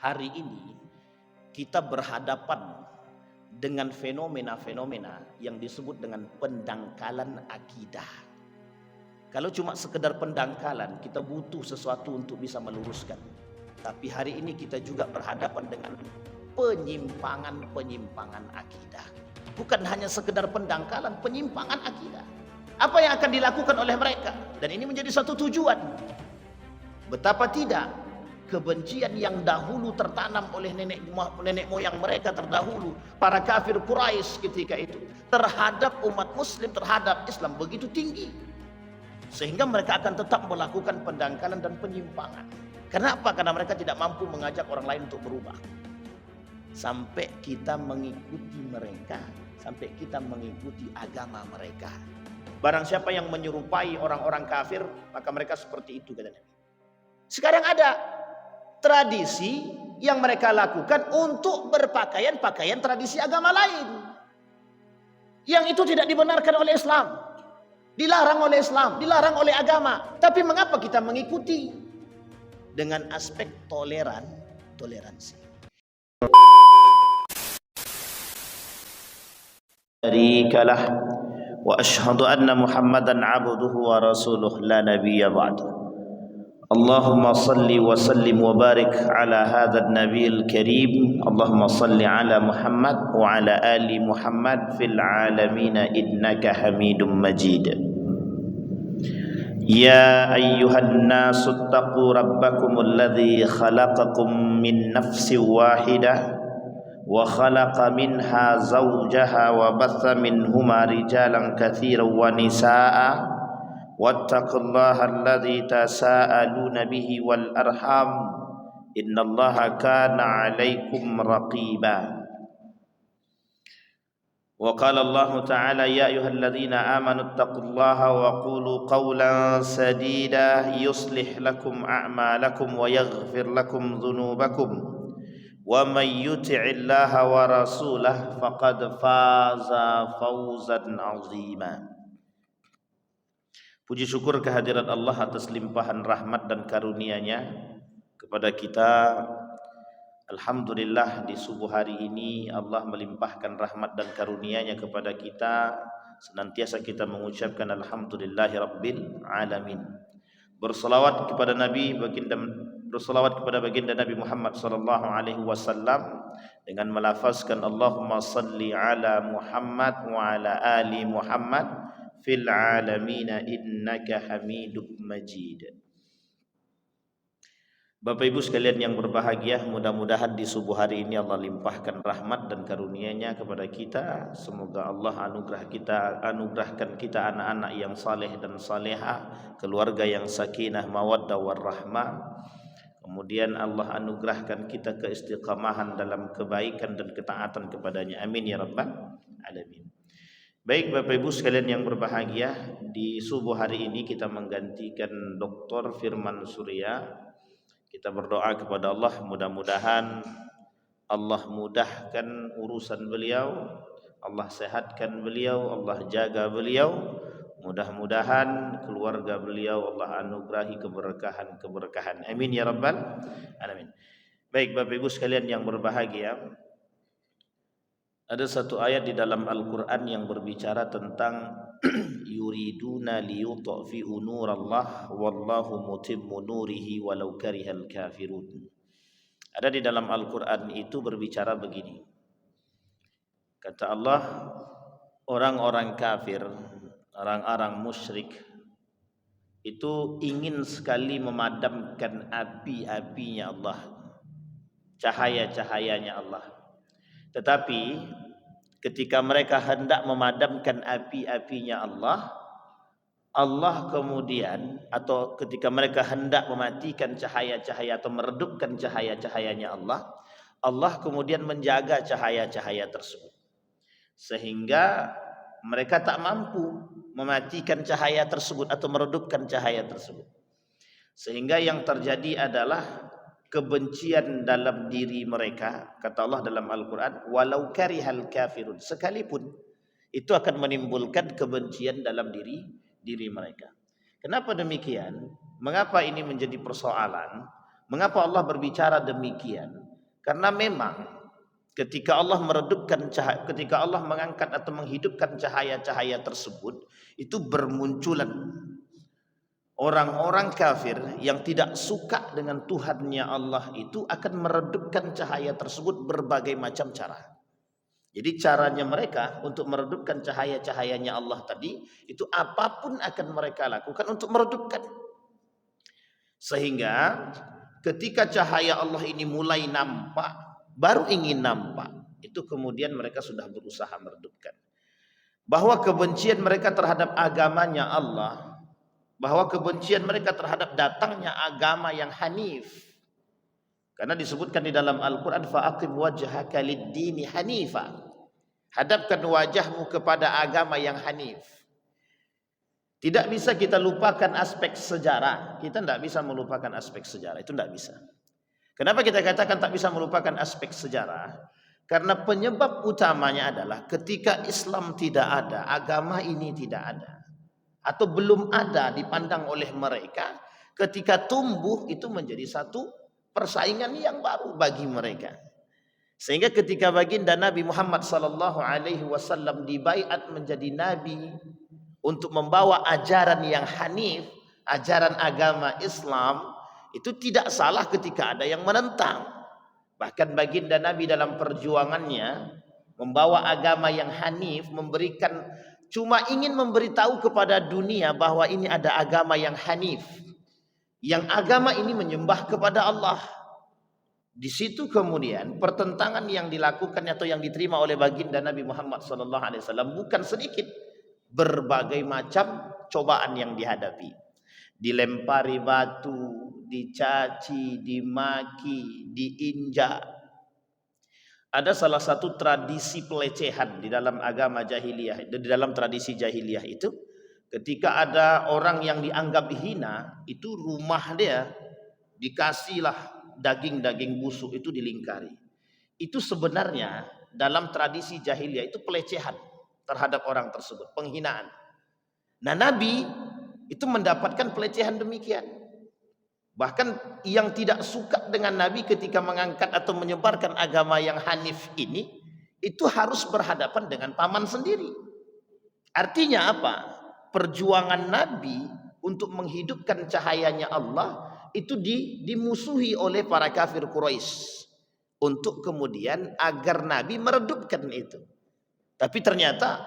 hari ini kita berhadapan dengan fenomena-fenomena yang disebut dengan pendangkalan akidah. Kalau cuma sekedar pendangkalan, kita butuh sesuatu untuk bisa meluruskan. Tapi hari ini kita juga berhadapan dengan penyimpangan-penyimpangan akidah. Bukan hanya sekedar pendangkalan, penyimpangan akidah. Apa yang akan dilakukan oleh mereka? Dan ini menjadi satu tujuan. Betapa tidak kebencian yang dahulu tertanam oleh nenek moyang mereka terdahulu, para kafir Quraisy ketika itu, terhadap umat muslim, terhadap Islam begitu tinggi, sehingga mereka akan tetap melakukan pendangkalan dan penyimpangan. Kenapa? Karena mereka tidak mampu mengajak orang lain untuk berubah. Sampai kita mengikuti mereka, sampai kita mengikuti agama mereka. Barang siapa yang menyerupai orang-orang kafir, maka mereka seperti itu, kata Nabi. Sekarang ada tradisi yang mereka lakukan untuk berpakaian pakaian tradisi agama lain, yang itu tidak dibenarkan oleh Islam, dilarang oleh Islam, dilarang oleh agama. Tapi mengapa kita mengikuti? Dengan aspek toleransi. Syarikalah wa asyhadu anna Muhammadan abduhu wa rasuluh la nabiyya ba'da. Allahumma salli wa sallim wa barik ala hadzal nabiyil karim. Allahumma salli ala Muhammad wa ala ali Muhammad fil alamin innaka Hamidum Majid. Ya ayyuhan nasu taqu rabbakumul ladzi khalaqakum min nafsin wahidah wa khalaqa minha zawjaha wa batha minhuma rijalan katsiran wa nisaa wattaqullaha alladzi tasaaluna bihi wal arham innallaha kana 'alaikum raqiba. Wa qala Allah ta'ala ya ayyuhalladzina amanu taqullaha wa qulu qawlan sadida yuslih lakum a'malakum wa yaghfir lakum dhunubakum wa may yuti'illaha wa rasulahu faqad faza fawzan 'azima. Puji syukur kehadirat Allah atas limpahan rahmat dan karunia-Nya kepada kita. Alhamdulillah, di subuh hari ini Allah melimpahkan rahmat dan karunia-Nya kepada kita. Senantiasa kita mengucapkan alhamdulillahi rabbil alamin. Berselawat kepada baginda Nabi Muhammad sallallahu alaihi wasallam dengan melafazkan Allahumma salli ala Muhammad wa ala ali Muhammad fil alamin innaka Hamidum Majid. Bapak Ibu sekalian yang berbahagia, mudah-mudahan di subuh hari ini Allah limpahkan rahmat dan karunia-Nya kepada kita. Semoga Allah anugerahkan kita anak-anak yang saleh dan salehah, keluarga yang sakinah mawaddah warahmah. Kemudian Allah anugerahkan kita keistiqamahan dalam kebaikan dan ketaatan kepadanya. Amin ya rabbal alamin. Baik Bapak Ibu sekalian yang berbahagia, di subuh hari ini kita menggantikan Dr. Firman Surya. Kita berdoa kepada Allah, mudah-mudahan Allah mudahkan urusan beliau, Allah sehatkan beliau, Allah jaga beliau. Mudah-mudahan keluarga beliau Allah anugerahi keberkahan. Amin ya rabbal alamin. Baik Bapak Ibu sekalian yang berbahagia, ada satu ayat di dalam Al-Quran yang berbicara tentang yuriduna liyutfi'u nurallah wallahu mutimmu nurihi walau karihal kafirun. Ada di dalam Al-Quran itu berbicara begini. Kata Allah, orang-orang kafir, orang-orang musyrik itu ingin sekali memadamkan api-apinya Allah, cahaya-cahayanya Allah. Tetapi ketika mereka hendak memadamkan api-apinya Allah, Allah kemudian, atau ketika mereka hendak mematikan cahaya-cahaya atau meredupkan cahaya-cahayanya Allah, Allah kemudian menjaga cahaya-cahaya tersebut, sehingga mereka tak mampu mematikan cahaya tersebut atau meredupkan cahaya tersebut. Sehingga yang terjadi adalah kebencian dalam diri mereka. Kata Allah dalam Al-Quran, walau karihal kafirun, sekalipun itu akan menimbulkan kebencian dalam diri mereka. Kenapa demikian? Mengapa ini menjadi persoalan? Mengapa Allah berbicara demikian? Karena memang ketika Allah meredupkan cahaya, ketika Allah mengangkat atau menghidupkan cahaya-cahaya tersebut, itu bermunculan orang-orang kafir yang tidak suka dengan Tuhannya Allah itu akan meredupkan cahaya tersebut berbagai macam cara. Jadi caranya mereka untuk meredupkan cahaya-cahayanya Allah tadi, itu apapun akan mereka lakukan untuk meredupkan. Sehingga ketika cahaya Allah ini mulai nampak, baru ingin nampak, itu kemudian mereka sudah berusaha meredupkan. Bahwa kebencian mereka terhadap agamanya Allah, bahwa kebencian mereka terhadap datangnya agama yang hanif. Karena disebutkan di dalam Al-Quran, fa'aqim wajhaka lid-dini hanifa. Hadapkan wajahmu kepada agama yang hanif. Tidak bisa kita lupakan aspek sejarah. Kita tidak bisa melupakan aspek sejarah. Itu tidak bisa. Kenapa kita katakan tak bisa melupakan aspek sejarah? Karena penyebab utamanya adalah ketika Islam tidak ada, agama ini tidak ada, atau belum ada dipandang oleh mereka, ketika tumbuh itu menjadi satu persaingan yang baru bagi mereka. Sehingga ketika baginda Nabi Muhammad sallallahu alaihi wasallam dibaiat menjadi nabi untuk membawa ajaran yang hanif, ajaran agama Islam, itu tidak salah ketika ada yang menentang. Bahkan baginda Nabi dalam perjuangannya membawa agama yang hanif, memberikan, cuma ingin memberitahu kepada dunia bahwa ini ada agama yang hanif, yang agama ini menyembah kepada Allah. Di situ kemudian pertentangan yang dilakukan atau yang diterima oleh baginda Nabi Muhammad SAW bukan sedikit, berbagai macam cobaan yang dihadapi. Dilempari batu, dicaci, dimaki, diinjak. Ada salah satu tradisi pelecehan di dalam agama jahiliyah, di dalam tradisi jahiliyah itu, ketika ada orang yang dianggap hina, itu rumah dia dikasihlah daging-daging busuk itu dilingkari. Itu sebenarnya dalam tradisi jahiliyah itu pelecehan terhadap orang tersebut, penghinaan. Nah, Nabi itu mendapatkan pelecehan demikian. Bahkan yang tidak suka dengan Nabi ketika mengangkat atau menyebarkan agama yang hanif ini, itu harus berhadapan dengan paman sendiri. Artinya apa? Perjuangan Nabi untuk menghidupkan cahayanya Allah itu dimusuhi oleh para kafir Quraisy, untuk kemudian agar Nabi meredupkan itu. Tapi ternyata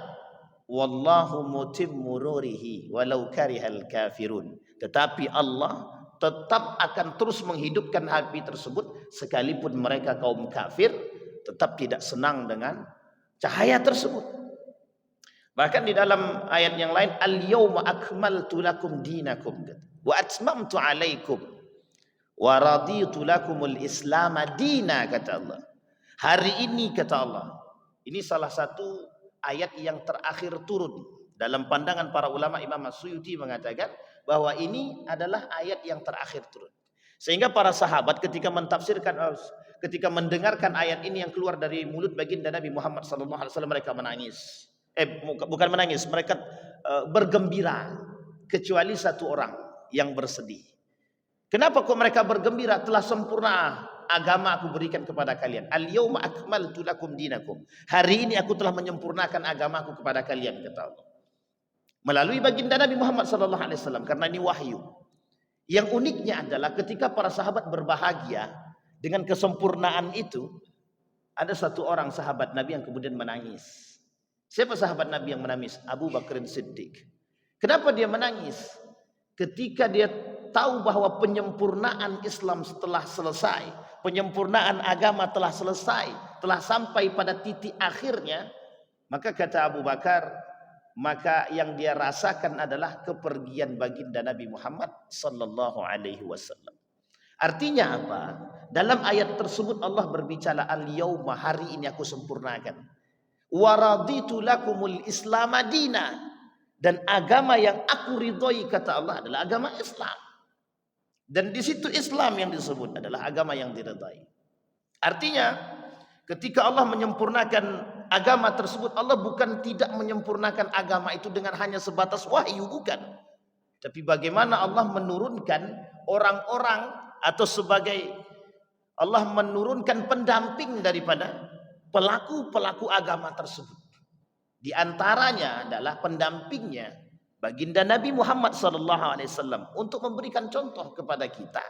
wallahu mutimmu nurihi walau karihal kafirun. Tetapi Allah tetap akan terus menghidupkan api tersebut sekalipun mereka kaum kafir tetap tidak senang dengan cahaya tersebut. Bahkan di dalam ayat yang lain, al-yawma akmaltu lakum dinakum wa atmamtu alaikum wa raditu lakumul islam dina, kata Allah. Hari ini, kata Allah, ini salah satu ayat yang terakhir turun. Dalam pandangan para ulama, Imam As-Suyuti mengatakan bahwa ini adalah ayat yang terakhir turun. Sehingga para sahabat ketika mentafsirkan, ketika mendengarkan ayat ini yang keluar dari mulut baginda Nabi Muhammad SAW, mereka menangis. Bukan menangis, mereka bergembira, kecuali satu orang yang bersedih. Kenapa kok mereka bergembira? Telah sempurna agama aku berikan kepada kalian. Al-yawma akmaltu lakum dinakum. Hari ini aku telah menyempurnakan agamaku kepada kalian, kata Allah. Melalui baginda Nabi Muhammad SAW, karena ini wahyu. Yang uniknya adalah ketika para sahabat berbahagia dengan kesempurnaan itu, ada satu orang sahabat Nabi yang kemudian menangis. Siapa sahabat Nabi yang menangis? Abu Bakar Siddiq. Kenapa dia menangis? Ketika dia tahu bahwa penyempurnaan Islam telah selesai, penyempurnaan agama telah selesai, telah sampai pada titik akhirnya, maka kata Abu Bakar, maka yang dia rasakan adalah kepergian baginda Nabi Muhammad sallallahu alaihi wasallam. Artinya apa? Dalam ayat tersebut Allah berbicara, al-yauma, hari ini aku sempurnakan. Wa raditu lakumul islam dina, dan agama yang aku ridhoi, kata Allah, adalah agama Islam. Dan di situ Islam yang disebut adalah agama yang diridhai. Artinya ketika Allah menyempurnakan agama tersebut, Allah bukan tidak menyempurnakan agama itu dengan hanya sebatas wahyu, bukan. Tapi bagaimana Allah menurunkan orang-orang atau sebagai Allah menurunkan pendamping daripada pelaku-pelaku agama tersebut. Di antaranya adalah pendampingnya baginda Nabi Muhammad SAW untuk memberikan contoh kepada kita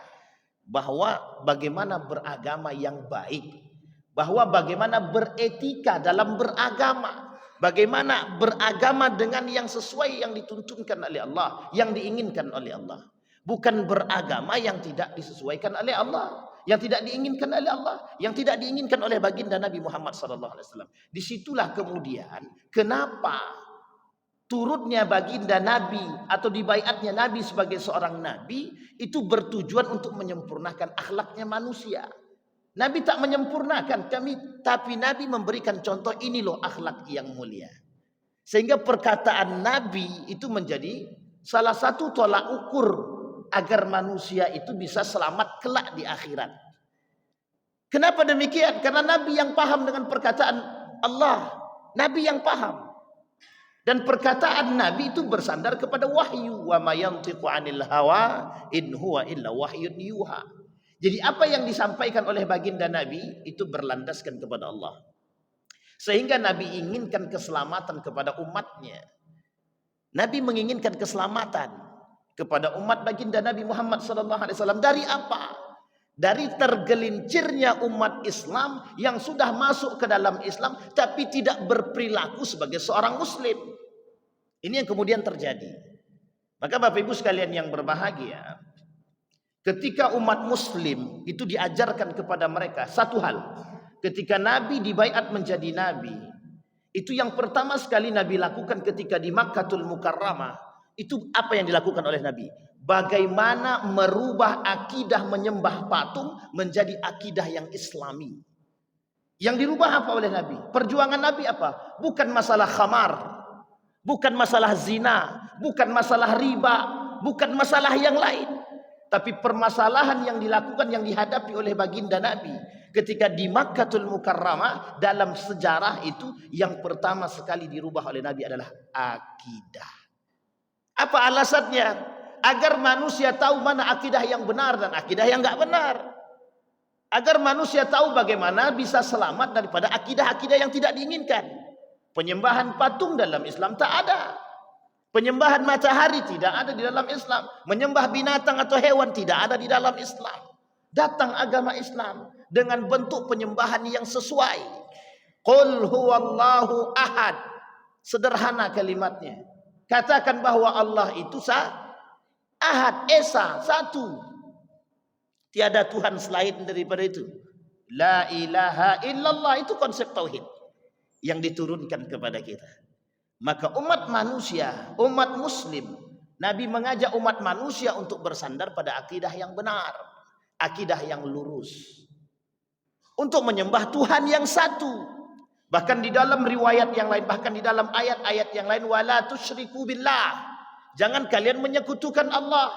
bahwa bagaimana beragama yang baik, bahwa bagaimana beretika dalam beragama, bagaimana beragama dengan yang sesuai yang dituntunkan oleh Allah, yang diinginkan oleh Allah. Bukan beragama yang tidak disesuaikan oleh Allah, yang tidak diinginkan oleh Allah, yang tidak diinginkan oleh baginda Nabi Muhammad SAW. Disitulah kemudian kenapa turutnya baginda Nabi atau dibaiatnya Nabi sebagai seorang Nabi itu bertujuan untuk menyempurnakan akhlaknya manusia. Nabi tak menyempurnakan kami, tapi Nabi memberikan contoh, ini loh akhlak yang mulia. Sehingga perkataan Nabi itu menjadi salah satu tolak ukur agar manusia itu bisa selamat kelak di akhirat. Kenapa demikian? Karena Nabi yang paham dengan perkataan Allah. Nabi yang paham. Dan perkataan Nabi itu bersandar kepada wahyu. Wa ma yantiqu 'anil hawa in huwa illa wahyun yuha. Jadi apa yang disampaikan oleh baginda Nabi itu berlandaskan kepada Allah. Sehingga Nabi inginkan keselamatan kepada umatnya. Nabi menginginkan keselamatan kepada umat baginda Nabi Muhammad SAW. Dari apa? Dari tergelincirnya umat Islam yang sudah masuk ke dalam Islam tapi tidak berperilaku sebagai seorang muslim. Ini yang kemudian terjadi. Maka Bapak Ibu sekalian yang berbahagia, ketika umat muslim itu diajarkan kepada mereka satu hal. Ketika Nabi dibaiat menjadi Nabi, itu yang pertama sekali Nabi lakukan ketika di Makkatul Mukarramah. Itu apa yang dilakukan oleh Nabi? Bagaimana merubah akidah menyembah patung menjadi akidah yang islami. Yang dirubah apa oleh Nabi? Perjuangan Nabi apa? Bukan masalah khamar, bukan masalah zina, bukan masalah riba, bukan masalah yang lain. Tapi permasalahan yang dilakukan, yang dihadapi oleh baginda Nabi ketika di Makkatul Mukarramah dalam sejarah itu, yang pertama sekali dirubah oleh Nabi adalah akidah. Apa alasannya? Agar manusia tahu mana akidah yang benar dan akidah yang enggak benar. Agar manusia tahu bagaimana bisa selamat daripada akidah-akidah yang tidak diinginkan. Penyembahan patung dalam Islam tak ada. Penyembahan matahari tidak ada di dalam Islam. Menyembah binatang atau hewan tidak ada di dalam Islam. Datang agama Islam dengan bentuk penyembahan yang sesuai. Qul huwallahu ahad. Sederhana kalimatnya. Katakan bahwa Allah itu ahad, esa, satu. Tiada Tuhan selain daripada itu. La ilaha illallah, itu konsep tauhid yang diturunkan kepada kita. Maka umat manusia, umat muslim, Nabi mengajak umat manusia untuk bersandar pada akidah yang benar, akidah yang lurus, untuk menyembah Tuhan yang satu. Bahkan di dalam riwayat yang lain, bahkan di dalam ayat-ayat yang lain, wala tusyriku billah. Jangan kalian menyekutukan Allah.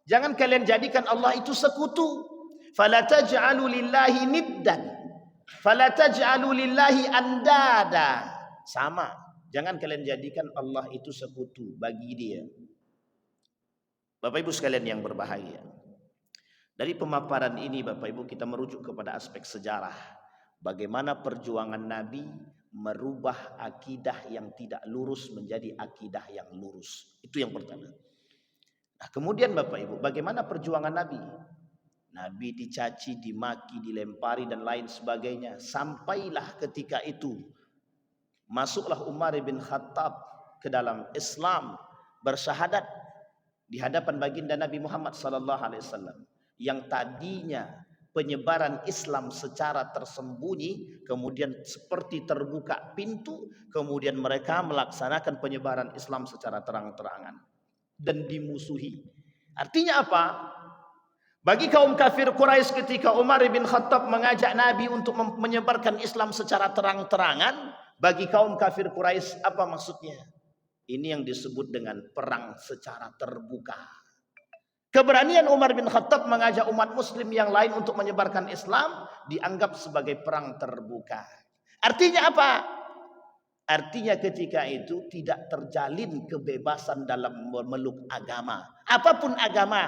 Jangan kalian jadikan Allah itu sekutu. Fala taj'alu lillahi niddan. Fala taj'alu lillahi andada. Sama. Jangan kalian jadikan Allah itu sekutu bagi dia. Bapak Ibu sekalian yang berbahagia. Dari pemaparan ini Bapak Ibu kita merujuk kepada aspek sejarah. Bagaimana perjuangan Nabi merubah akidah yang tidak lurus menjadi akidah yang lurus. Itu yang pertama. Nah, kemudian Bapak Ibu, bagaimana perjuangan Nabi? Nabi dicaci, dimaki, dilempari dan lain sebagainya. Sampailah ketika itu masuklah Umar bin Khattab ke dalam Islam, bersyahadat di hadapan baginda Nabi Muhammad SAW yang tadinya penyebaran Islam secara tersembunyi, kemudian seperti terbuka pintu, kemudian mereka melaksanakan penyebaran Islam secara terang-terangan dan dimusuhi. Artinya apa? Bagi kaum kafir Quraisy ketika Umar bin Khattab mengajak Nabi untuk menyebarkan Islam secara terang-terangan, bagi kaum kafir Quraisy apa maksudnya? Ini yang disebut dengan perang secara terbuka. Keberanian Umar bin Khattab mengajak umat muslim yang lain untuk menyebarkan Islam dianggap sebagai perang terbuka. Artinya apa? Artinya ketika itu tidak terjalin kebebasan dalam memeluk agama. Apapun agama.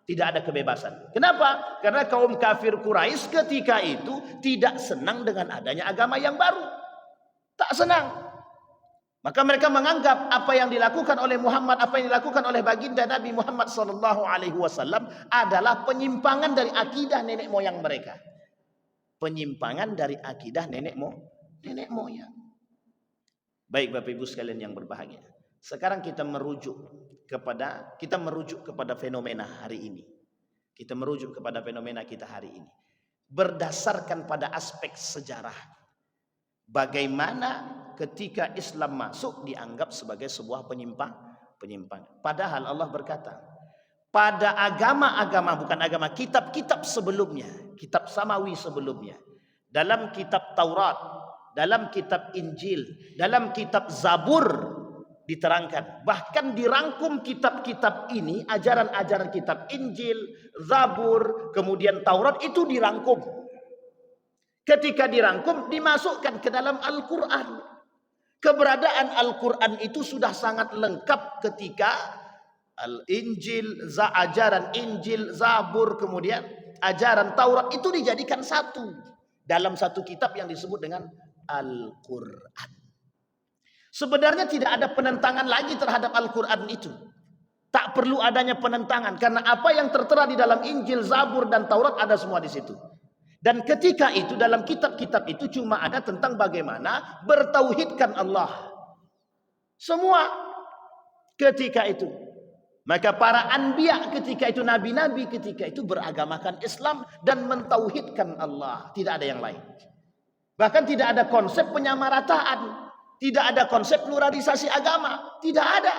Tidak ada kebebasan. Kenapa? Karena kaum kafir Quraisy ketika itu tidak senang dengan adanya agama yang baru. Tak senang. Maka mereka menganggap apa yang dilakukan oleh Muhammad, apa yang dilakukan oleh baginda Nabi Muhammad SAW adalah penyimpangan dari akidah nenek moyang mereka. Penyimpangan dari akidah nenek moyang. Baik Bapak Ibu sekalian yang berbahagia. Sekarang kita merujuk kepada fenomena hari ini. Kita merujuk kepada fenomena kita hari ini. Berdasarkan pada aspek sejarah. Bagaimana ketika Islam masuk dianggap sebagai sebuah penyimpangan. Padahal Allah berkata, pada agama-agama, bukan agama, kitab-kitab sebelumnya, kitab samawi sebelumnya, dalam kitab Taurat, dalam kitab Injil, dalam kitab Zabur diterangkan. Bahkan dirangkum kitab-kitab ini, ajaran-ajaran kitab Injil, Zabur, kemudian Taurat itu dirangkum. Ketika dirangkum, dimasukkan ke dalam Al-Quran. Keberadaan Al-Quran itu sudah sangat lengkap ketika ajaran Injil, Zabur, kemudian ajaran Taurat itu dijadikan satu dalam satu kitab yang disebut dengan Al-Quran. Sebenarnya tidak ada penentangan lagi terhadap Al-Quran itu. Tak perlu adanya penentangan karena apa yang tertera di dalam Injil, Zabur dan Taurat ada semua di situ. Dan ketika itu dalam kitab-kitab itu cuma ada tentang bagaimana bertauhidkan Allah. Semua ketika itu. Maka para anbiya ketika itu, nabi-nabi ketika itu beragamakan Islam dan mentauhidkan Allah. Tidak ada yang lain. Bahkan tidak ada konsep penyamarataan. Tidak ada konsep pluralisasi agama. Tidak ada.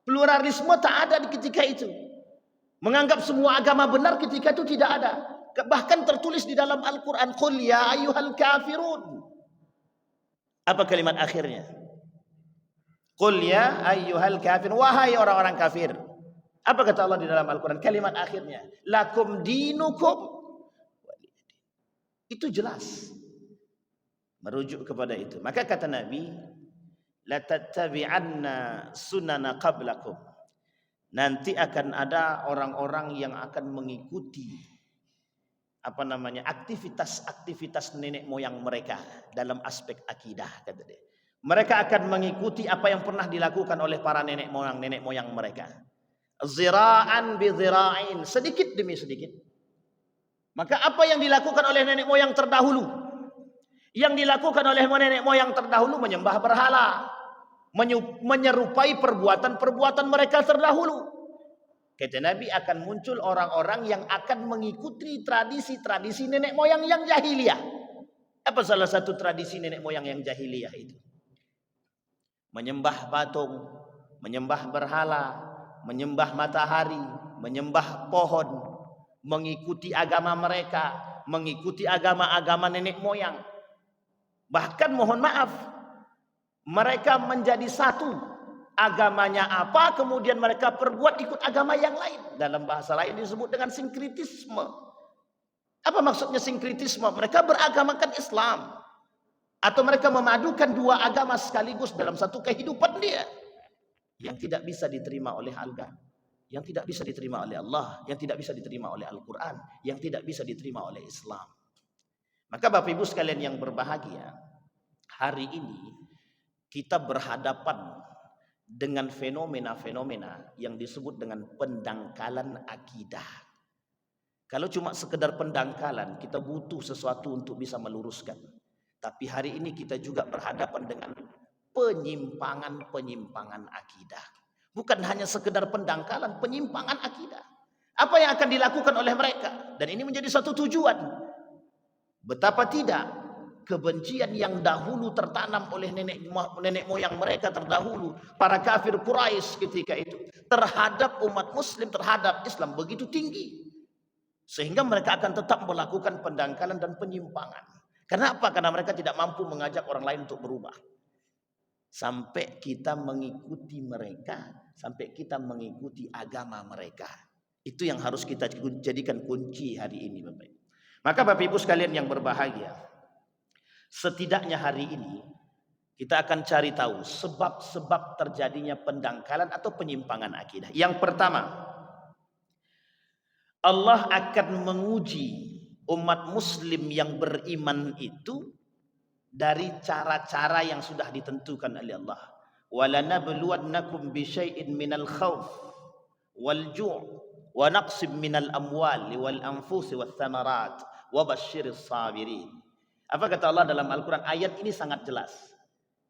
Pluralisme tak ada di ketika itu. Menganggap semua agama benar ketika itu tidak ada. Bahkan tertulis di dalam Al-Quran, Qul ya ayyuhal kafirun. Apa kalimat akhirnya? Qul ya ayyuhal kafirun. Wahai orang-orang kafir. Apa kata Allah di dalam Al-Quran? Kalimat akhirnya, lakum dinukum. Itu jelas. Merujuk kepada itu. Maka kata Nabi, la tattabi'anna sunana qablakum. Nanti akan ada orang-orang yang akan mengikuti aktivitas-aktivitas nenek moyang mereka dalam aspek akidah, kata dia. Mereka akan mengikuti apa yang pernah dilakukan oleh para nenek moyang mereka. Zira'an bi zira'in, sedikit demi sedikit. Maka apa yang dilakukan oleh nenek moyang terdahulu? Yang dilakukan oleh nenek moyang terdahulu menyembah berhala, menyerupai perbuatan-perbuatan mereka terdahulu. Kata Nabi akan muncul orang-orang yang akan mengikuti tradisi-tradisi nenek moyang yang jahiliyah. Apa salah satu tradisi nenek moyang yang jahiliyah itu? Menyembah patung, menyembah berhala, menyembah matahari, menyembah pohon, mengikuti agama mereka, mengikuti agama-agama nenek moyang. Bahkan mohon maaf, mereka menjadi satu. Agamanya apa, kemudian mereka perbuat ikut agama yang lain. Dalam bahasa lain disebut dengan sinkritisme. Apa maksudnya sinkritisme? Mereka beragamakan Islam. Atau mereka memadukan dua agama sekaligus dalam satu kehidupan dia. Yang tidak bisa diterima oleh Al-Quran. Yang tidak bisa diterima oleh Allah. Yang tidak bisa diterima oleh Al-Quran. Yang tidak bisa diterima oleh Islam. Maka Bapak Ibu sekalian yang berbahagia, hari ini kita berhadapan dengan fenomena-fenomena yang disebut dengan pendangkalan akidah. Kalau cuma sekedar pendangkalan, kita butuh sesuatu untuk bisa meluruskan. Tapi hari ini kita juga berhadapan dengan penyimpangan-penyimpangan akidah. Bukan hanya sekedar pendangkalan, penyimpangan akidah. Apa yang akan dilakukan oleh mereka? Dan ini menjadi satu tujuan. Betapa tidak kebencian yang dahulu tertanam oleh nenek moyang mereka terdahulu, para kafir Quraisy ketika itu, terhadap umat muslim, terhadap Islam begitu tinggi. Sehingga mereka akan tetap melakukan pendangkalan dan penyimpangan. Kenapa? Karena mereka tidak mampu mengajak orang lain untuk berubah. Sampai kita mengikuti mereka, sampai kita mengikuti agama mereka. Itu yang harus kita jadikan kunci hari ini, Bapak Ibu. Maka Bapak Ibu sekalian yang berbahagia, setidaknya hari ini kita akan cari tahu sebab-sebab terjadinya pendangkalan atau penyimpangan akidah. Yang pertama, Allah akan menguji umat muslim yang beriman itu dari cara-cara yang sudah ditentukan oleh Allah. Walanabluwannakum bisyai'in minal khauf wal ju' wa naqsim minal amwali wal anfusi wath thamarat wa basyiris sabirin. Apa kata Allah dalam Al-Quran? Ayat ini sangat jelas.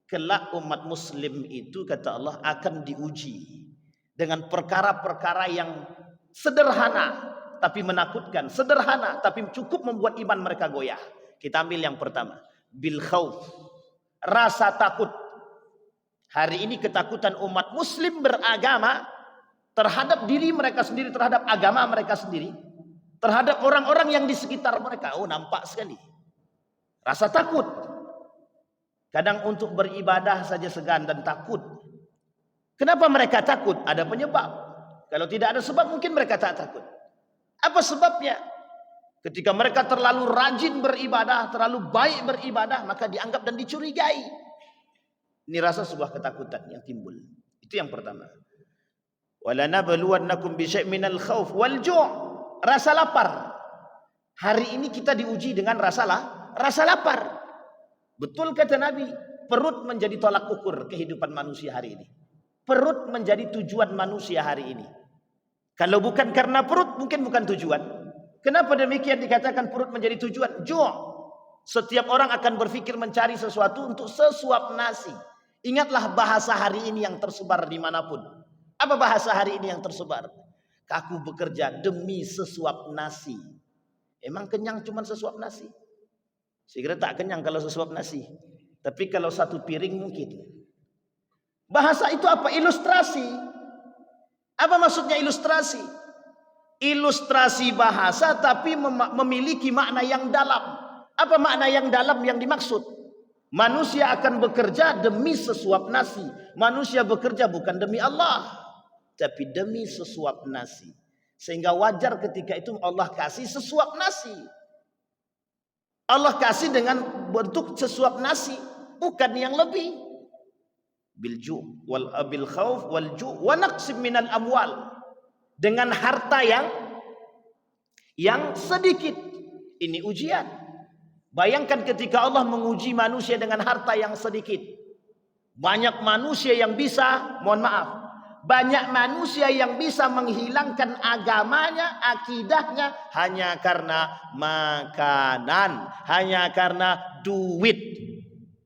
Kelak umat muslim itu, kata Allah, akan diuji dengan perkara-perkara yang sederhana tapi menakutkan, sederhana tapi cukup membuat iman mereka goyah. Kita ambil yang pertama, bil khauf, rasa takut. Hari ini ketakutan umat muslim beragama terhadap diri mereka sendiri, terhadap agama mereka sendiri, terhadap orang-orang yang di sekitar mereka. Oh, nampak sekali. Rasa takut. Kadang untuk beribadah saja segan dan takut. Kenapa mereka takut? Ada penyebab. Kalau tidak ada sebab mungkin mereka tak takut. Apa sebabnya? Ketika mereka terlalu rajin beribadah, terlalu baik beribadah, maka dianggap dan dicurigai. Ini rasa sebuah ketakutan yang timbul. Itu yang pertama. Walanabluwannakum bisyai'in minal khauf wal ju', rasa lapar. Hari ini kita diuji dengan rasa lapar. Betul kata Nabi, perut menjadi tolak ukur kehidupan manusia hari ini. Perut menjadi tujuan manusia hari ini. Kalau bukan karena perut, mungkin bukan tujuan. Kenapa demikian dikatakan perut menjadi tujuan? Ju'. Setiap orang akan berpikir mencari sesuatu untuk sesuap nasi. Ingatlah bahasa hari ini yang tersebar dimanapun. Apa bahasa hari ini yang tersebar? Aku bekerja demi sesuap nasi. Emang kenyang cuma sesuap nasi? Saya kira tak kenyang kalau sesuap nasi. Tapi kalau satu piring mungkin. Bahasa itu apa? Ilustrasi. Apa maksudnya ilustrasi? Ilustrasi bahasa tapi memiliki makna yang dalam. Apa makna yang dalam yang dimaksud? Manusia akan bekerja demi sesuap nasi. Manusia bekerja bukan demi Allah, tapi demi sesuap nasi. Sehingga wajar ketika itu Allah kasih sesuap nasi. Allah kasih dengan bentuk sesuap nasi, bukan yang lebih. Bilju wal bil khauf wal ju wa naqsim minal amwal, dengan harta yang sedikit. Ini ujian. Bayangkan ketika Allah menguji manusia dengan harta yang sedikit. Banyak manusia yang bisa, mohon maaf, banyak manusia yang bisa menghilangkan agamanya, akidahnya hanya karena makanan, hanya karena duit.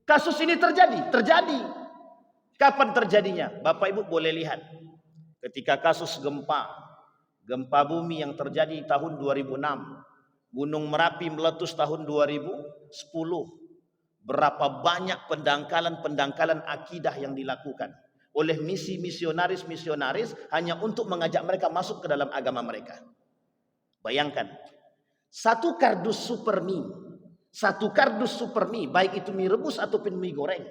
Kasus ini terjadi. Kapan terjadinya? Bapak Ibu boleh lihat. Ketika kasus gempa bumi yang terjadi tahun 2006, Gunung Merapi meletus tahun 2010. Berapa banyak pendangkalan akidah yang dilakukan oleh misionaris hanya untuk mengajak mereka masuk ke dalam agama mereka. Bayangkan, satu kardus super mie, baik itu mie rebus ataupun mie goreng,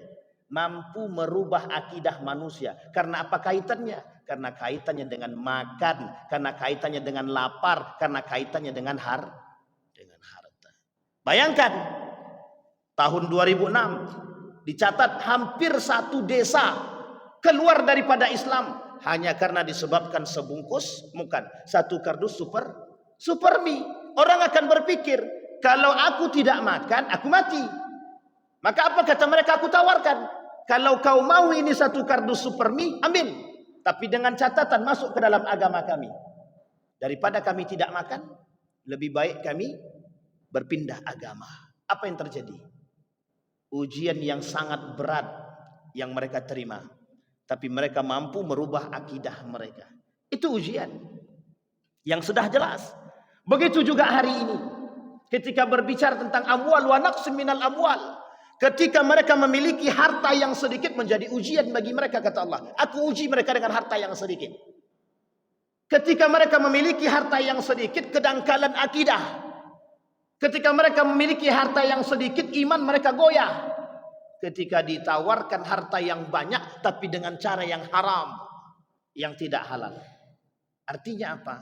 mampu merubah akidah manusia. Karena apa kaitannya? Karena kaitannya dengan makan, karena kaitannya dengan lapar, karena kaitannya dengan harta. Bayangkan, tahun 2006 dicatat hampir satu desa keluar daripada Islam hanya karena disebabkan satu kardus super mie. Orang akan berpikir, kalau aku tidak makan, aku mati. Maka apa kata mereka? Aku tawarkan, kalau kau mau ini satu kardus super mie, ambil. Tapi dengan catatan masuk ke dalam agama kami. Daripada kami tidak makan, lebih baik kami berpindah agama. Apa yang terjadi? Ujian yang sangat berat yang mereka terima. Tapi mereka mampu merubah akidah mereka. Itu ujian yang sudah jelas. Begitu juga hari ini. Ketika berbicara tentang amwal wa naqsim minal amwal. Ketika mereka memiliki harta yang sedikit menjadi ujian bagi mereka, kata Allah. Aku uji mereka dengan harta yang sedikit. Ketika mereka memiliki harta yang sedikit, kedangkalan akidah. Ketika mereka memiliki harta yang sedikit, iman mereka goyah. Ketika ditawarkan harta yang banyak, tapi dengan cara yang haram, yang tidak halal. Artinya apa?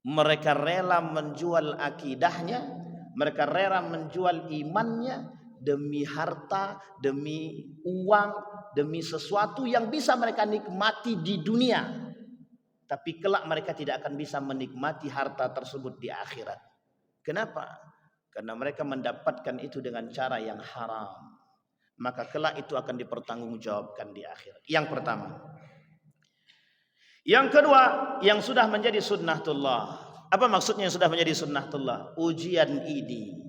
Mereka rela menjual akidahnya, mereka rela menjual imannya demi harta, demi uang, demi sesuatu yang bisa mereka nikmati di dunia. tapi kelak mereka tidak akan bisa menikmati harta tersebut di akhirat. Kenapa? Karena mereka mendapatkan itu dengan cara yang haram. Maka kelak itu akan dipertanggungjawabkan di akhirat. Yang pertama. Yang kedua, yang sudah menjadi sunnatullah. Apa maksudnya yang sudah menjadi sunnatullah? Ujian ini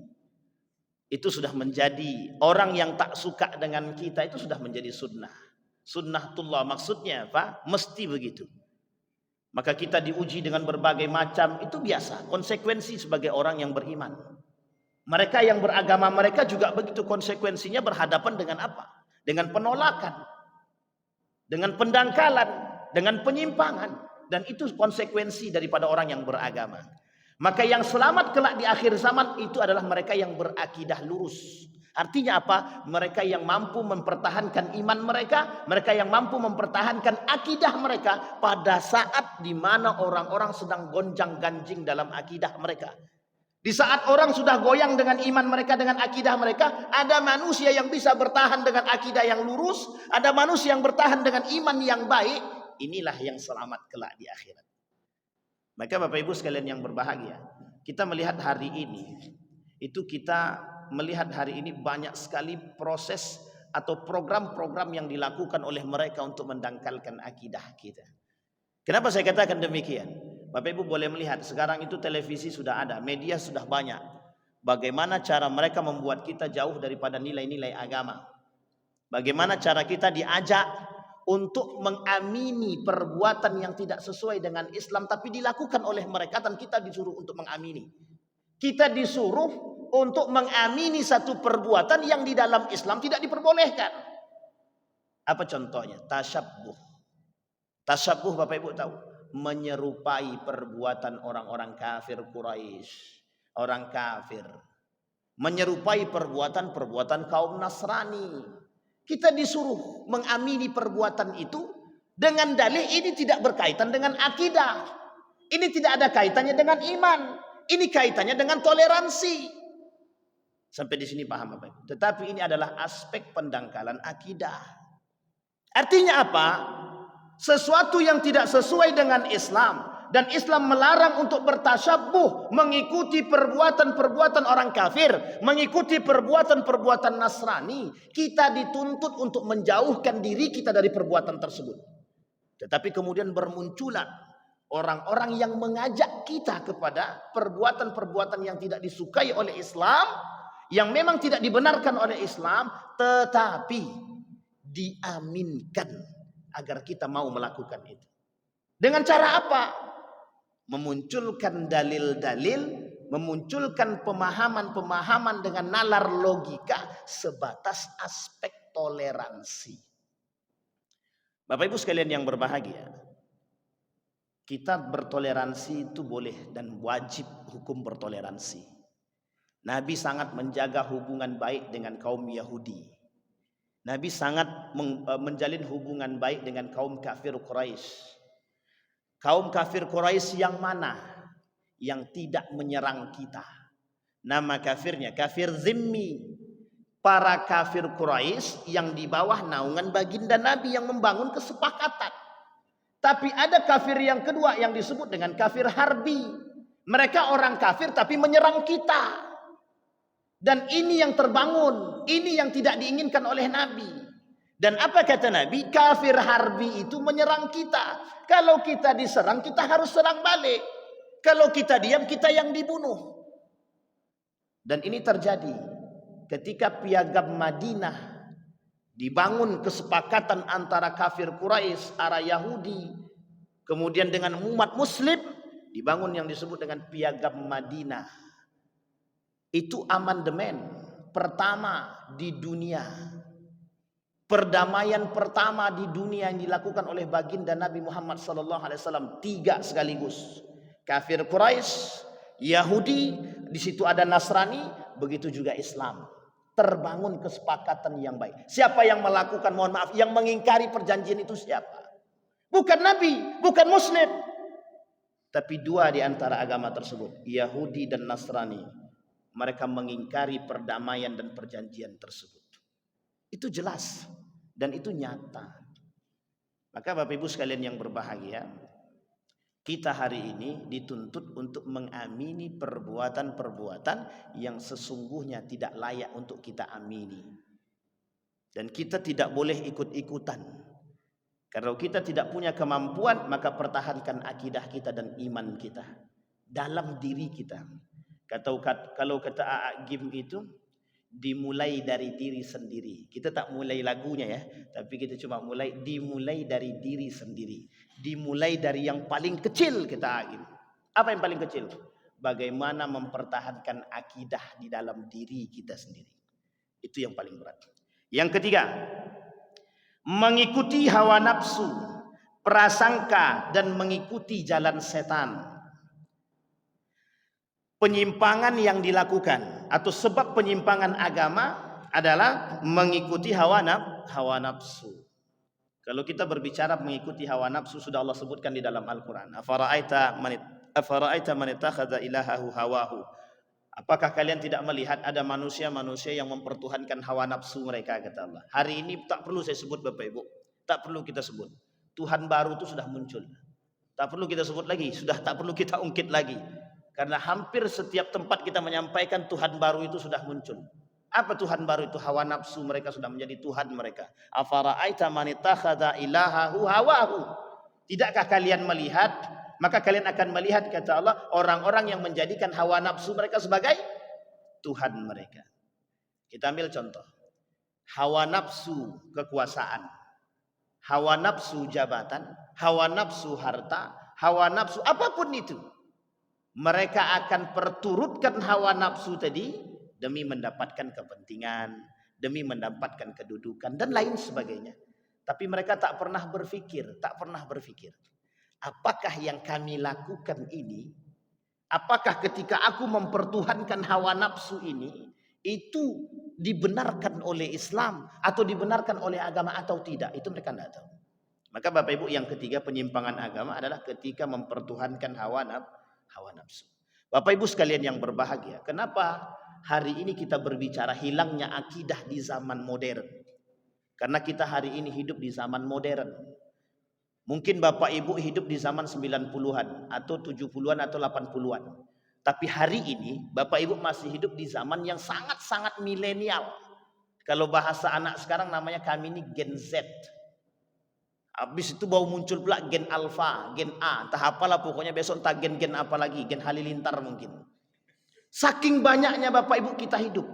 itu sudah menjadi, orang yang tak suka dengan kita itu sudah menjadi sunnah. Sunnatullah maksudnya apa? Mesti begitu. Maka kita diuji dengan berbagai macam, itu biasa, konsekuensi sebagai orang yang beriman. Mereka yang beragama mereka juga begitu, konsekuensinya berhadapan dengan apa? Dengan penolakan, dengan pendangkalan, dengan penyimpangan. Dan itu konsekuensi daripada orang yang beragama. Maka yang selamat kelak di akhir zaman itu adalah mereka yang berakidah lurus. Artinya apa? Mereka yang mampu mempertahankan iman mereka, mereka yang mampu mempertahankan akidah mereka pada saat di mana orang-orang sedang gonjang-ganjing dalam akidah mereka. Di saat orang sudah goyang dengan iman mereka, dengan akidah mereka, ada manusia yang bisa bertahan dengan akidah yang lurus, ada manusia yang bertahan dengan iman yang baik. Inilah yang selamat kelak di akhirat. Maka Bapak Ibu sekalian yang berbahagia, kita melihat hari ini, itu kita melihat hari ini banyak sekali proses atau program-program yang dilakukan oleh mereka untuk mendangkalkan akidah kita. Kenapa saya katakan demikian? Bapak Ibu boleh melihat sekarang itu televisi sudah ada, media sudah banyak. Bagaimana cara mereka membuat kita jauh daripada nilai-nilai agama? Bagaimana cara kita diajak untuk mengamini perbuatan yang tidak sesuai dengan Islam tapi dilakukan oleh mereka dan kita disuruh untuk mengamini. Kita disuruh untuk mengamini satu perbuatan yang di dalam Islam tidak diperbolehkan. Apa contohnya? Tasyabbuh. Tasyabbuh Bapak Ibu tahu, menyerupai perbuatan orang-orang kafir Quraisy, orang kafir. Menyerupai perbuatan-perbuatan kaum Nasrani. Kita disuruh mengamini perbuatan itu dengan dalih ini tidak berkaitan dengan akidah. Ini tidak ada kaitannya dengan iman. Ini kaitannya dengan toleransi. Sampai di sini paham Bapak Ibu. Tetapi ini adalah aspek pendangkalan akidah. Artinya apa? Sesuatu yang tidak sesuai dengan Islam dan Islam melarang untuk bertasyabbuh, mengikuti perbuatan-perbuatan orang kafir, mengikuti perbuatan-perbuatan Nasrani, kita dituntut untuk menjauhkan diri kita dari perbuatan tersebut. Tetapi kemudian bermunculan orang-orang yang mengajak kita kepada perbuatan-perbuatan yang tidak disukai oleh Islam, yang memang tidak dibenarkan oleh Islam, tetapi diaminkan agar kita mau melakukan itu. Dengan cara apa? Memunculkan dalil-dalil, memunculkan pemahaman-pemahaman dengan nalar logika sebatas aspek toleransi. Bapak Ibu sekalian yang berbahagia, kita bertoleransi itu boleh dan wajib hukum bertoleransi. Nabi sangat menjaga hubungan baik dengan kaum Yahudi. Nabi sangat menjalin hubungan baik dengan kaum kafir Quraisy. Kaum kafir Quraisy yang mana? Yang tidak menyerang kita. Nama kafirnya kafir zimmi. Para kafir Quraisy yang di bawah naungan baginda Nabi yang membangun kesepakatan. Tapi ada kafir yang kedua yang disebut dengan kafir harbi. Mereka orang kafir tapi menyerang kita. Dan ini yang terbangun, ini yang tidak diinginkan oleh Nabi. Dan apa kata Nabi? Kafir harbi itu menyerang kita. Kalau kita diserang, kita harus serang balik. Kalau kita diam, kita yang dibunuh. Dan ini terjadi ketika Piagam Madinah dibangun kesepakatan antara kafir Quraisy, arah Yahudi, kemudian dengan umat Muslim, dibangun yang disebut dengan Piagam Madinah. Itu amandemen pertama di dunia. Perdamaian pertama di dunia yang dilakukan oleh baginda Nabi Muhammad SAW. 3 sekaligus. Kafir Quraisy, Yahudi, di situ ada Nasrani, begitu juga Islam. Terbangun kesepakatan yang baik. Siapa yang melakukan, mohon maaf, yang mengingkari perjanjian itu siapa? Bukan Nabi, bukan Muslim. Tapi 2 di antara agama tersebut, Yahudi dan Nasrani. Mereka mengingkari perdamaian dan perjanjian tersebut. Itu jelas dan itu nyata. Maka Bapak Ibu sekalian yang berbahagia, Kita hari ini dituntut untuk mengamini perbuatan-perbuatan yang sesungguhnya tidak layak untuk kita amini. Dan kita tidak boleh ikut-ikutan. Kalau kita tidak punya kemampuan, maka pertahankan akidah kita dan iman kita dalam diri kita. Kalau kata A'agim itu, dimulai dari diri sendiri. Kita tak mulai lagunya ya, tapi kita cuma dimulai dari diri sendiri. Dimulai dari yang paling kecil kita A'agim. Apa yang paling kecil? Bagaimana mempertahankan akidah di dalam diri kita sendiri. Itu yang paling berat. Yang ketiga, mengikuti hawa nafsu, prasangka dan mengikuti jalan setan. Penyimpangan yang dilakukan atau sebab penyimpangan agama adalah mengikuti hawa nafsu. Kalau kita berbicara mengikuti hawa nafsu, sudah Allah sebutkan di dalam Al-Quran. Afara'aita man ittakhadha ilahahu hawahu. Apakah kalian tidak melihat ada manusia-manusia yang mempertuhankan hawa nafsu mereka, kata Allah. Hari ini tak perlu saya sebut Bapak Ibu, tak perlu kita sebut. Tuhan baru itu sudah muncul. Tak perlu kita sebut lagi, sudah tak perlu kita ungkit lagi. Karena hampir setiap tempat kita menyampaikan Tuhan baru itu sudah muncul. Apa Tuhan baru itu? Hawa nafsu mereka sudah menjadi Tuhan mereka. Afara'aita man ittakhadha ilahahu hawahu. Tidakkah kalian melihat? Maka kalian akan melihat, kata Allah, orang-orang yang menjadikan hawa nafsu mereka sebagai Tuhan mereka. Kita ambil contoh. Hawa nafsu kekuasaan, hawa nafsu jabatan, hawa nafsu harta, hawa nafsu apapun itu. Mereka akan perturutkan hawa nafsu tadi demi mendapatkan kepentingan, demi mendapatkan kedudukan dan lain sebagainya. Tapi mereka tak pernah berpikir, apakah yang kami lakukan ini, apakah ketika aku mempertuhankan hawa nafsu ini, itu dibenarkan oleh Islam atau dibenarkan oleh agama atau tidak. Itu mereka tidak tahu. Maka Bapak Ibu, yang ketiga penyimpangan agama adalah ketika mempertuhankan hawa nafsu. Bapak Ibu sekalian yang berbahagia, kenapa hari ini kita berbicara hilangnya akidah di zaman modern? Karena kita hari ini hidup di zaman modern. Mungkin Bapak Ibu hidup di zaman 90-an atau 70-an atau 80-an. Tapi hari ini Bapak Ibu masih hidup di zaman yang sangat-sangat milenial. Kalau bahasa anak sekarang namanya kami ini Gen Z. Habis itu baru muncul pula Gen Alpha, Gen A, entah apalah pokoknya besok entah gen apa lagi, Gen Halilintar mungkin. Saking banyaknya Bapak Ibu kita hidup.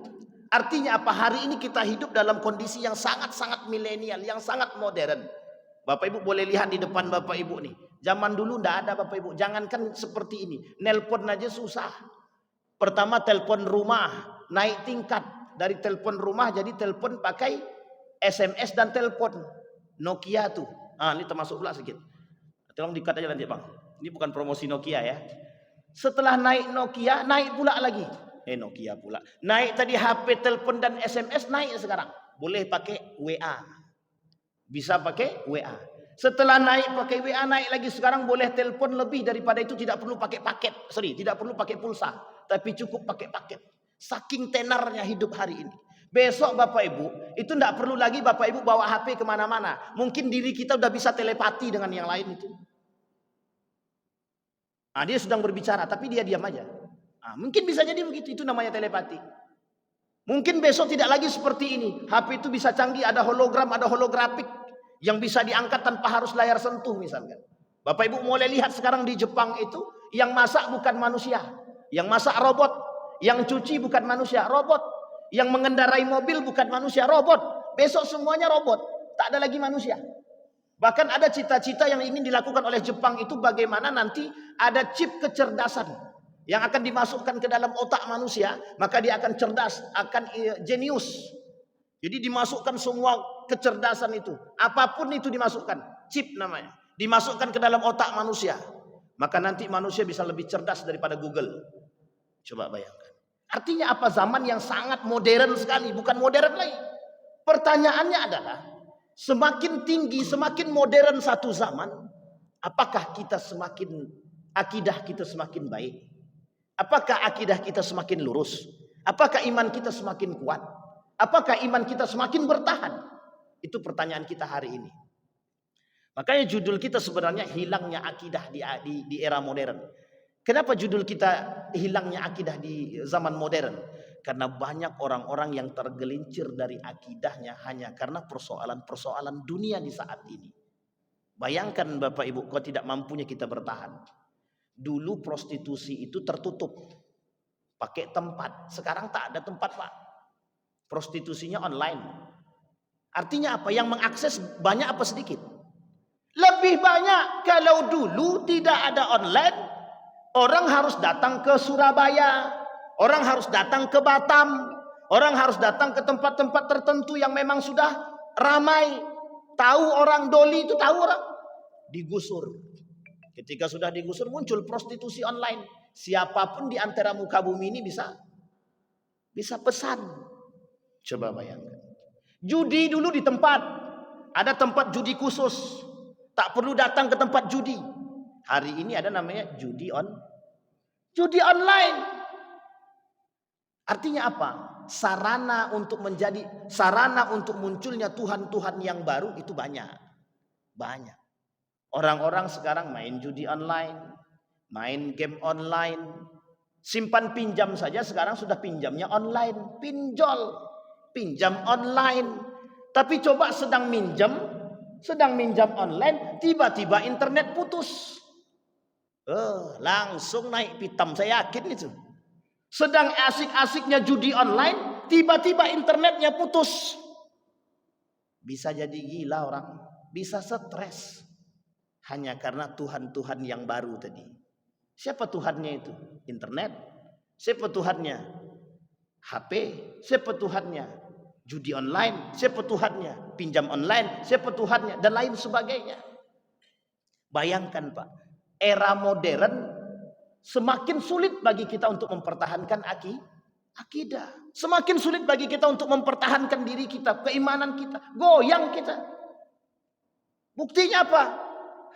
Artinya apa? Hari ini kita hidup dalam kondisi yang sangat-sangat milenial, yang sangat modern. Bapak Ibu boleh lihat di depan Bapak Ibu nih. Zaman dulu enggak ada Bapak Ibu. Jangankan seperti ini. Nelpon aja susah. Pertama telepon rumah, naik tingkat. Dari telepon rumah jadi telepon pakai SMS dan telepon. Nokia tuh. Ini termasuk pula sedikit. Tolong dikat aja nanti Bang. Ini bukan promosi Nokia ya. Setelah naik Nokia, naik pula lagi. Nokia pula. Naik tadi HP, telepon dan SMS, naik sekarang. Boleh pakai WA. Bisa pakai WA. Setelah naik pakai WA, naik lagi sekarang boleh telepon lebih daripada itu, tidak perlu pakai paket. Tidak perlu pakai pulsa, tapi cukup pakai paket. Saking tenarnya hidup hari ini. Besok Bapak Ibu, itu tidak perlu lagi Bapak Ibu bawa HP kemana-mana. Mungkin diri kita udah bisa telepati dengan yang lain itu. Dia sedang berbicara, tapi dia diam aja. Mungkin bisa jadi begitu, itu namanya telepati. Mungkin besok tidak lagi seperti ini. HP itu bisa canggih, ada hologram, ada holografik yang bisa diangkat tanpa harus layar sentuh misalkan. Bapak Ibu mulai lihat sekarang di Jepang itu, yang masak bukan manusia, yang masak robot, yang cuci bukan manusia, robot, yang mengendarai mobil bukan manusia, robot. Besok semuanya robot, tak ada lagi manusia. Bahkan ada cita-cita yang ingin dilakukan oleh Jepang itu bagaimana nanti ada chip kecerdasan yang akan dimasukkan ke dalam otak manusia, maka dia akan cerdas, akan jenius. Jadi dimasukkan semua kecerdasan itu, apapun itu dimasukkan, chip namanya, dimasukkan ke dalam otak manusia. Maka nanti manusia bisa lebih cerdas daripada Google. Coba bayangkan. Artinya apa? Zaman yang sangat modern sekali, bukan modern lagi. Pertanyaannya adalah, semakin tinggi, semakin modern satu zaman, apakah kita semakin, akidah kita semakin baik? Apakah akidah kita semakin lurus? Apakah iman kita semakin kuat? Apakah iman kita semakin bertahan? Itu pertanyaan kita hari ini. Makanya judul kita sebenarnya hilangnya akidah di era modern. Kenapa judul kita hilangnya akidah di zaman modern? Karena banyak orang-orang yang tergelincir dari akidahnya hanya karena persoalan-persoalan dunia di saat ini. Bayangkan Bapak Ibu, kalau tidak mampunya kita bertahan. Dulu prostitusi itu tertutup, pakai tempat. Sekarang tak ada tempat, Pak. Prostitusinya online. Artinya apa? Yang mengakses banyak apa sedikit? Lebih banyak. Kalau dulu tidak ada online, orang harus datang ke Surabaya, orang harus datang ke Batam, orang harus datang ke tempat-tempat tertentu yang memang sudah ramai. Tahu orang doli itu, tahu orang digusur. Ketika sudah digusur muncul prostitusi online. Siapapun di antara muka bumi ini bisa pesan. Coba bayangkan. Judi dulu di tempat, ada tempat judi khusus. Tak perlu datang ke tempat judi. Hari ini ada namanya judi online. Artinya apa? Sarana untuk munculnya Tuhan-Tuhan yang baru itu banyak. Orang-orang sekarang main judi online, main game online, simpan pinjam saja sekarang sudah pinjamnya online, pinjam online. Tapi coba sedang minjam online, tiba-tiba internet putus. Langsung naik pitam, saya yakin itu. Sedang asik-asiknya judi online, tiba-tiba internetnya putus. Bisa jadi gila orang, bisa stres. Hanya karena Tuhan-Tuhan yang baru tadi. Siapa Tuhannya itu? Internet. Siapa Tuhannya? HP. Siapa Tuhannya? Judi online. Siapa Tuhannya? Pinjam online. Siapa Tuhannya? Dan lain sebagainya. Bayangkan Pak, era modern semakin sulit bagi kita untuk mempertahankan akidah. Semakin sulit bagi kita untuk mempertahankan diri kita, keimanan kita. Goyang kita. Buktinya apa?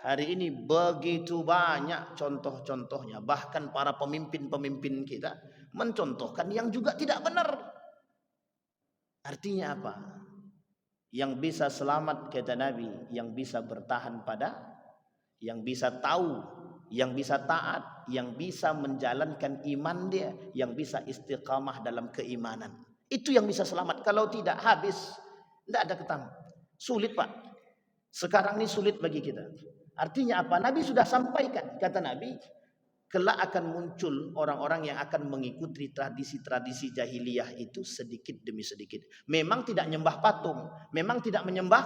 Hari ini begitu banyak contoh-contohnya. Bahkan para pemimpin-pemimpin kita mencontohkan yang juga tidak benar. Artinya apa? Yang bisa selamat kata Nabi, yang bisa bertahan pada, yang bisa tahu, yang bisa taat, yang bisa menjalankan iman dia, yang bisa istiqamah dalam keimanan. Itu yang bisa selamat. Kalau tidak, habis. Tidak ada ketemu. Sulit Pak. Sekarang ini sulit bagi kita. Artinya apa? Nabi sudah sampaikan. Kata Nabi, kelak akan muncul orang-orang yang akan mengikuti tradisi-tradisi jahiliyah itu sedikit demi sedikit. Memang tidak menyembah patung, memang tidak menyembah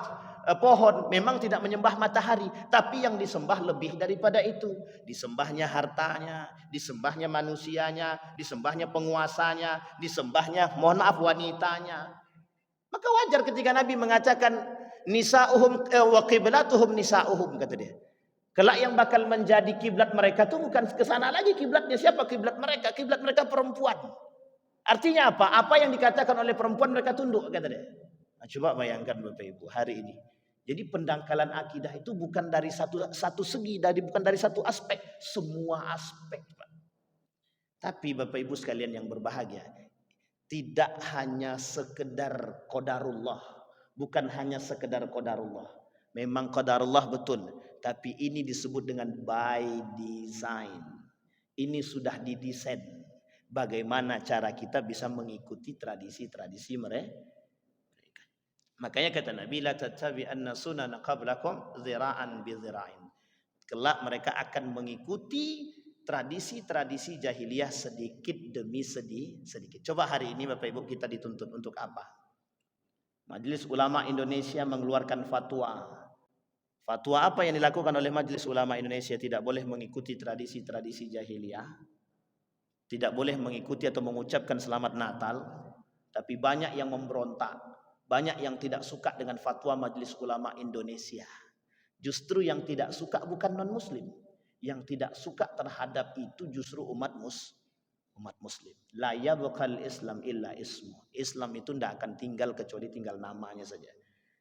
pohon, memang tidak menyembah matahari, tapi yang disembah lebih daripada itu. Disembahnya hartanya, disembahnya manusianya, disembahnya penguasanya, disembahnya, mohon maaf, wanitanya. Maka wajar ketika Nabi mengatakan nisa'uhum wa qiblatuhum nisa'uhum, kata dia. Kelak yang bakal menjadi kiblat mereka itu bukan ke sana lagi kiblatnya. Siapa kiblat mereka? Kiblat mereka perempuan. Artinya apa? Apa yang dikatakan oleh perempuan mereka tunduk, kata dia. Nah, coba bayangkan Bapak Ibu hari ini. Jadi pendangkalan akidah itu bukan dari satu segi, bukan dari satu aspek, semua aspek, Pak. Tapi Bapak Ibu sekalian yang berbahagia, tidak hanya sekedar qadarullah, bukan hanya sekedar qadarullah. Memang qadarullah betul, tapi ini disebut dengan by design. Ini sudah didesain. Bagaimana cara kita bisa mengikuti tradisi-tradisi mereka. Makanya kata Nabi, la tattabi'anna sunana qablakum zira'an bi zira'in. Kelak mereka akan mengikuti tradisi-tradisi jahiliyah sedikit demi sedikit. Coba hari ini Bapak Ibu kita dituntut untuk apa? Majelis Ulama Indonesia mengeluarkan fatwa. Fatwa apa yang dilakukan oleh Majelis Ulama Indonesia? Tidak boleh mengikuti tradisi-tradisi jahiliyah. Tidak boleh mengikuti atau mengucapkan selamat Natal. Tapi banyak yang memberontak. Banyak yang tidak suka dengan fatwa Majelis Ulama Indonesia. Justru yang tidak suka bukan non-muslim. Yang tidak suka terhadap itu justru umat muslim. La yabqal Islam illa ismu. Islam itu tidak akan tinggal kecuali tinggal namanya saja.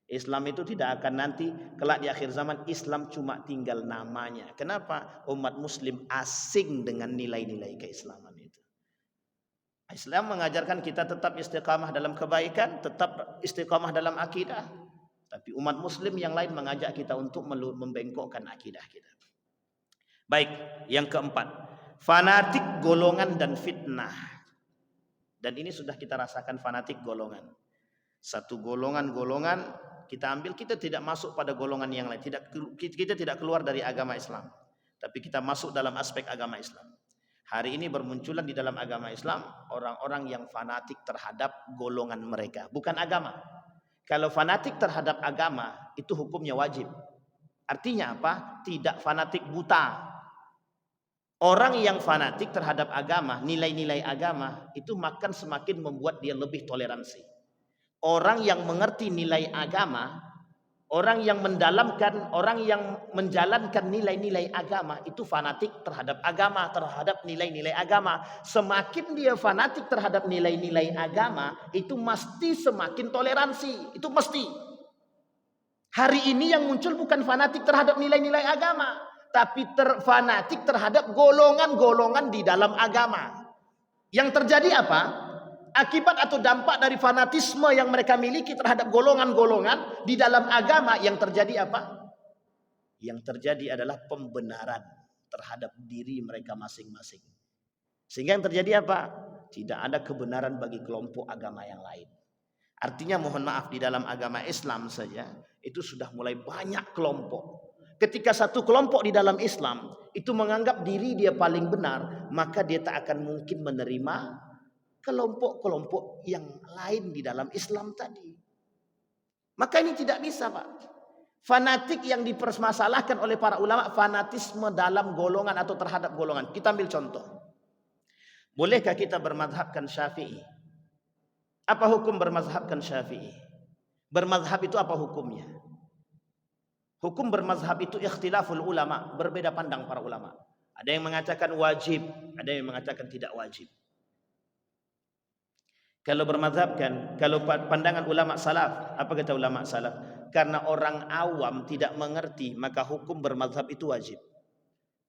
Islam itu tidak akan nanti kelak di akhir zaman Islam cuma tinggal namanya. Kenapa? Umat muslim asing dengan nilai-nilai keislaman itu. Islam mengajarkan kita tetap istiqamah dalam kebaikan, tetap istiqamah dalam akidah. Tapi umat muslim yang lain mengajak kita untuk membengkokkan akidah kita. Baik, yang keempat, fanatik golongan dan fitnah. Dan ini sudah kita rasakan fanatik golongan. Satu golongan kita ambil, kita tidak masuk pada golongan yang lain. Kita tidak keluar dari agama Islam. Tapi kita masuk dalam aspek agama Islam. Hari ini bermunculan di dalam agama Islam orang-orang yang fanatik terhadap golongan mereka, bukan agama. Kalau fanatik terhadap agama itu hukumnya wajib. Artinya apa? Tidak fanatik buta. Orang yang fanatik terhadap agama, nilai-nilai agama itu makan semakin membuat dia lebih toleransi. Orang yang mengerti nilai agama, orang yang mendalamkan, orang yang menjalankan nilai-nilai agama itu fanatik terhadap agama, terhadap nilai-nilai agama. Semakin dia fanatik terhadap nilai-nilai agama, itu mesti semakin toleransi. Itu mesti. Hari ini yang muncul bukan fanatik terhadap nilai-nilai agama, tapi fanatik terhadap golongan-golongan di dalam agama. Yang terjadi apa? Akibat atau dampak dari fanatisme yang mereka miliki terhadap golongan-golongan di dalam agama, yang terjadi apa? Yang terjadi adalah pembenaran terhadap diri mereka masing-masing. Sehingga yang terjadi apa? Tidak ada kebenaran bagi kelompok agama yang lain. Artinya mohon maaf, di dalam agama Islam saja itu sudah mulai banyak kelompok. Ketika satu kelompok di dalam Islam itu menganggap diri dia paling benar, maka dia tak akan mungkin menerima kelompok-kelompok yang lain di dalam Islam tadi. Maka ini tidak bisa, Pak. Fanatik yang dipermasalahkan oleh para ulama, fanatisme dalam golongan atau terhadap golongan. Kita ambil contoh. Bolehkah kita bermazhabkan Syafi'i? Apa hukum bermazhabkan Syafi'i? Bermazhab itu apa hukumnya? Hukum bermazhab itu ikhtilaful ulama, berbeda pandang para ulama. Ada yang mengatakan wajib, ada yang mengatakan tidak wajib. Kalau bermazhabkan, kalau pandangan ulama salaf, apa kata ulama salaf? Karena orang awam tidak mengerti, maka hukum bermazhab itu wajib.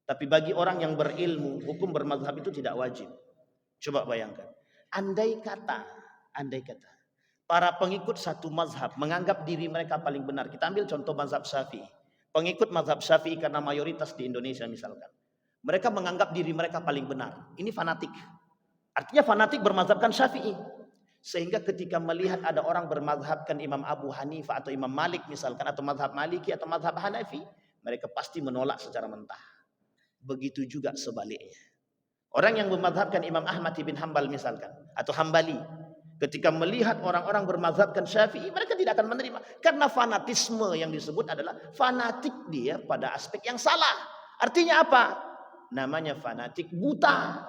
Tapi bagi orang yang berilmu, hukum bermazhab itu tidak wajib. Coba bayangkan. Andai kata para pengikut satu mazhab menganggap diri mereka paling benar. Kita ambil contoh mazhab Syafi'i. Pengikut mazhab Syafi'i karena mayoritas di Indonesia misalkan. Mereka menganggap diri mereka paling benar. Ini fanatik. Artinya fanatik bermazhabkan Syafi'i. Sehingga ketika melihat ada orang bermazhabkan Imam Abu Hanifah atau Imam Malik misalkan, atau mazhab Maliki atau mazhab Hanafi, mereka pasti menolak secara mentah. Begitu juga sebaliknya. Orang yang bermazhabkan Imam Ahmad bin Hanbal misalkan, atau Hambali, ketika melihat orang-orang bermazhabkan Syafi'i, mereka tidak akan menerima. Karena fanatisme yang disebut adalah fanatik dia pada aspek yang salah. Artinya apa? Namanya fanatik buta.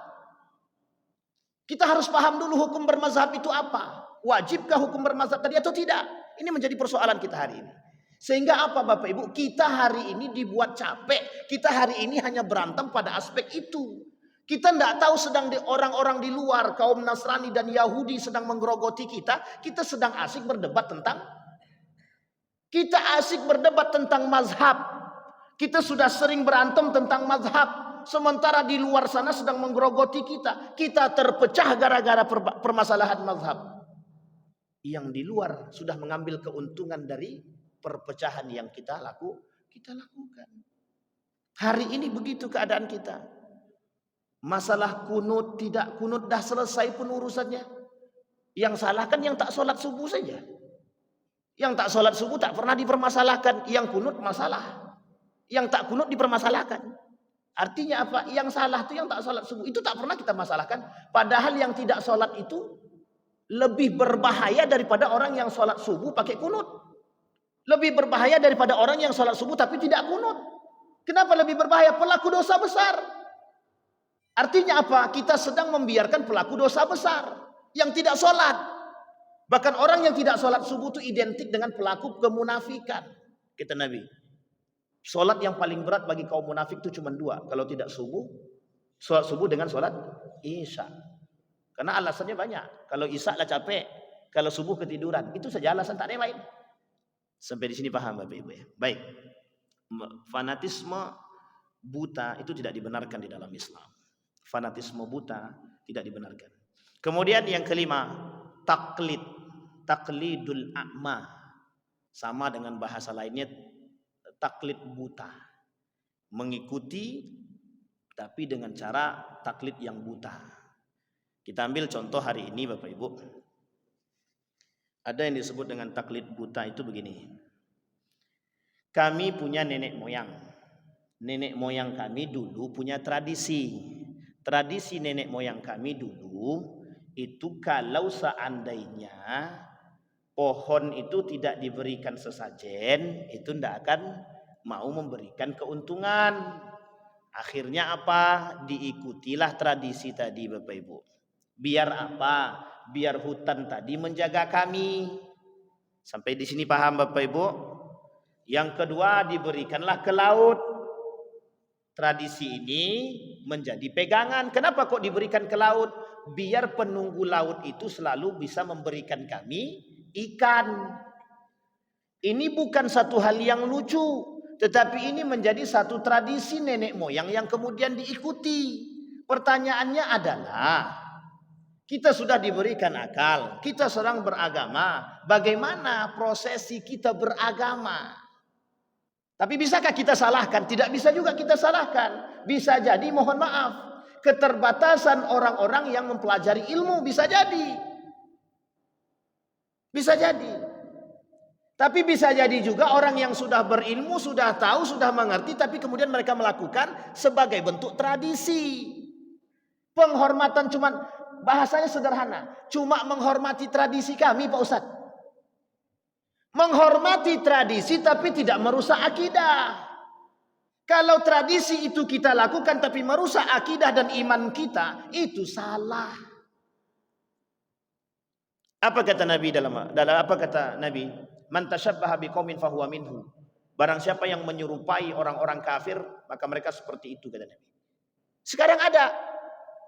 Kita harus paham dulu hukum bermazhab itu apa. Wajibkah hukum bermazhab tadi atau tidak? Ini menjadi persoalan kita hari ini. Sehingga apa Bapak Ibu? Kita hari ini dibuat capek. Kita hari ini hanya berantem pada aspek itu. Kita tidak tahu sedang orang-orang di luar, kaum Nasrani dan Yahudi sedang menggerogoti kita. Kita sedang asik berdebat tentang mazhab. Kita sudah sering berantem tentang mazhab. Sementara di luar sana sedang menggerogoti kita. Kita terpecah gara-gara permasalahan mazhab. Yang di luar sudah mengambil keuntungan dari perpecahan yang kita lakukan. Hari ini begitu keadaan kita. Masalah kunut tidak kunut dah selesai pun urusannya. Yang salah kan yang tak sholat subuh saja. Yang tak sholat subuh tak pernah dipermasalahkan. Yang kunut masalah. Yang tak kunut dipermasalahkan. Artinya apa? Yang salah itu yang tak sholat subuh. Itu tak pernah kita masalahkan. Padahal yang tidak sholat itu lebih berbahaya daripada orang yang sholat subuh pakai kunut. Lebih berbahaya daripada orang yang sholat subuh tapi tidak kunut. Kenapa lebih berbahaya? Pelaku dosa besar. Artinya apa? Kita sedang membiarkan pelaku dosa besar yang tidak sholat. Bahkan orang yang tidak sholat subuh itu identik dengan pelaku kemunafikan. Kata Nabi. Sholat yang paling berat bagi kaum munafik itu cuma dua. Kalau tidak subuh, sholat subuh dengan sholat isya. Karena alasannya banyak. Kalau isya lah capek, kalau subuh ketiduran. Itu saja alasan, tak ada yang lain. Sampai di sini paham Bapak Ibu ya. Baik. Fanatisme buta itu tidak dibenarkan di dalam Islam. Fanatisme buta tidak dibenarkan. Kemudian yang kelima, taklidul a'ma. Sama dengan bahasa lainnya taklid buta. Mengikuti tapi dengan cara taklid yang buta. Kita ambil contoh hari ini Bapak Ibu. Ada yang disebut dengan taklid buta itu begini. Kami punya nenek moyang. Nenek moyang kami dulu punya tradisi. Tradisi nenek moyang kami dulu itu kalau seandainya pohon itu tidak diberikan sesajen, itu tidak akan mau memberikan keuntungan. Akhirnya apa? Diikutilah tradisi tadi Bapak Ibu. Biar apa? Biar hutan tadi menjaga kami. Sampai di sini paham Bapak Ibu? Yang kedua, diberikanlah ke laut. Tradisi ini menjadi pegangan. Kenapa kok diberikan ke laut? Biar penunggu laut itu selalu bisa memberikan kami ikan. Ini bukan satu hal yang lucu, tetapi ini menjadi satu tradisi nenek moyang yang kemudian diikuti. Pertanyaannya adalah, kita sudah diberikan akal, kita sedang beragama, bagaimana prosesi kita beragama? Tapi bisakah kita salahkan? Tidak bisa juga kita salahkan. Bisa jadi, mohon maaf, keterbatasan orang-orang yang mempelajari ilmu, bisa jadi. Bisa jadi. Tapi bisa jadi juga orang yang sudah berilmu, sudah tahu, sudah mengerti, tapi kemudian mereka melakukan sebagai bentuk tradisi. Penghormatan cuman, bahasanya sederhana, cuma menghormati tradisi kami Pak Ustadz. Menghormati tradisi tapi tidak merusak akidah. Kalau tradisi itu kita lakukan tapi merusak akidah dan iman kita, itu salah. Apa kata Nabi dalam apa kata Nabi? Man tasyabbaha biqaumin fahuwa minhu. Barang siapa yang menyerupai orang-orang kafir, maka mereka seperti itu kata Nabi. Sekarang ada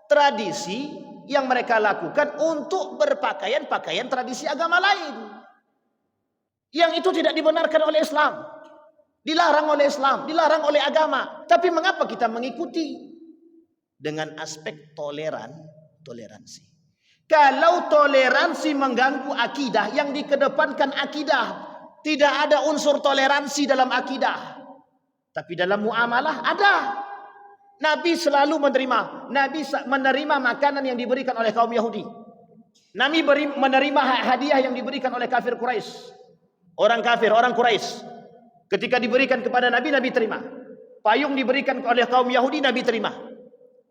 tradisi yang mereka lakukan untuk berpakaian pakaian tradisi agama lain. Yang itu tidak dibenarkan oleh Islam. Dilarang oleh Islam, dilarang oleh agama. Tapi mengapa kita mengikuti? Dengan aspek toleransi. Kalau toleransi mengganggu akidah, yang dikedepankan akidah, tidak ada unsur toleransi dalam akidah. Tapi dalam muamalah ada. Nabi selalu menerima makanan yang diberikan oleh kaum Yahudi. Nabi menerima hadiah yang diberikan oleh kafir Quraisy. Orang kafir, orang Quraisy. Ketika diberikan kepada Nabi, Nabi terima. Payung diberikan oleh kaum Yahudi, Nabi terima.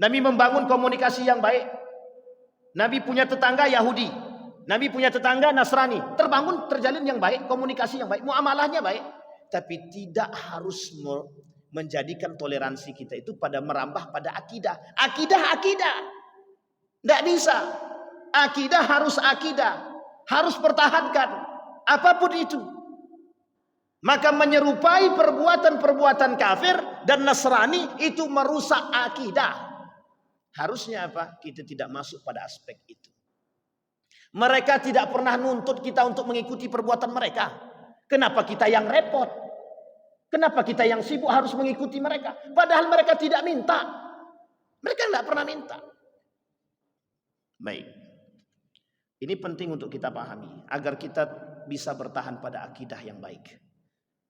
Nabi membangun komunikasi yang baik. Nabi punya tetangga Yahudi. Nabi punya tetangga Nasrani. Terjalin yang baik, komunikasi yang baik, muamalahnya baik. Tapi tidak harus menjadikan toleransi kita itu pada merambah pada akidah. Akidah. Tidak bisa. Akidah. Harus pertahankan. Apapun itu. Maka menyerupai perbuatan kafir dan Nasrani itu merusak akidah. Harusnya apa? Kita tidak masuk pada aspek itu. Mereka tidak pernah nuntut kita untuk mengikuti perbuatan mereka. Kenapa kita yang repot? Kenapa kita yang sibuk harus mengikuti mereka? Padahal mereka tidak minta. Mereka tidak pernah minta. Baik. Ini penting untuk kita pahami. Agar kita bisa bertahan pada akidah yang baik.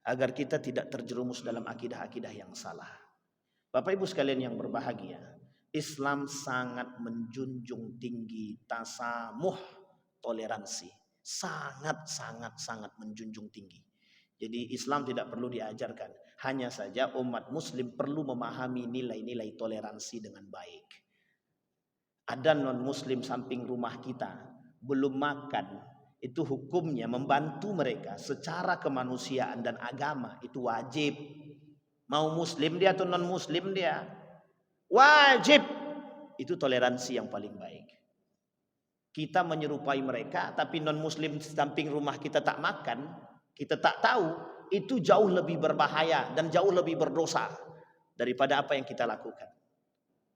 Agar kita tidak terjerumus dalam akidah-akidah yang salah. Bapak Ibu sekalian yang berbahagia, Islam sangat menjunjung tinggi tasamuh, toleransi. Sangat menjunjung tinggi. Jadi Islam tidak perlu diajarkan. Hanya saja umat muslim perlu memahami nilai-nilai toleransi dengan baik. Ada non-muslim samping rumah kita, belum makan. Itu hukumnya membantu mereka secara kemanusiaan dan agama. Itu wajib. Mau muslim dia atau non-muslim dia. Wajib. Itu toleransi yang paling baik. Kita menyerupai mereka, tapi non-muslim samping rumah kita tak makan, kita tak tahu, itu jauh lebih berbahaya dan jauh lebih berdosa daripada apa yang kita lakukan.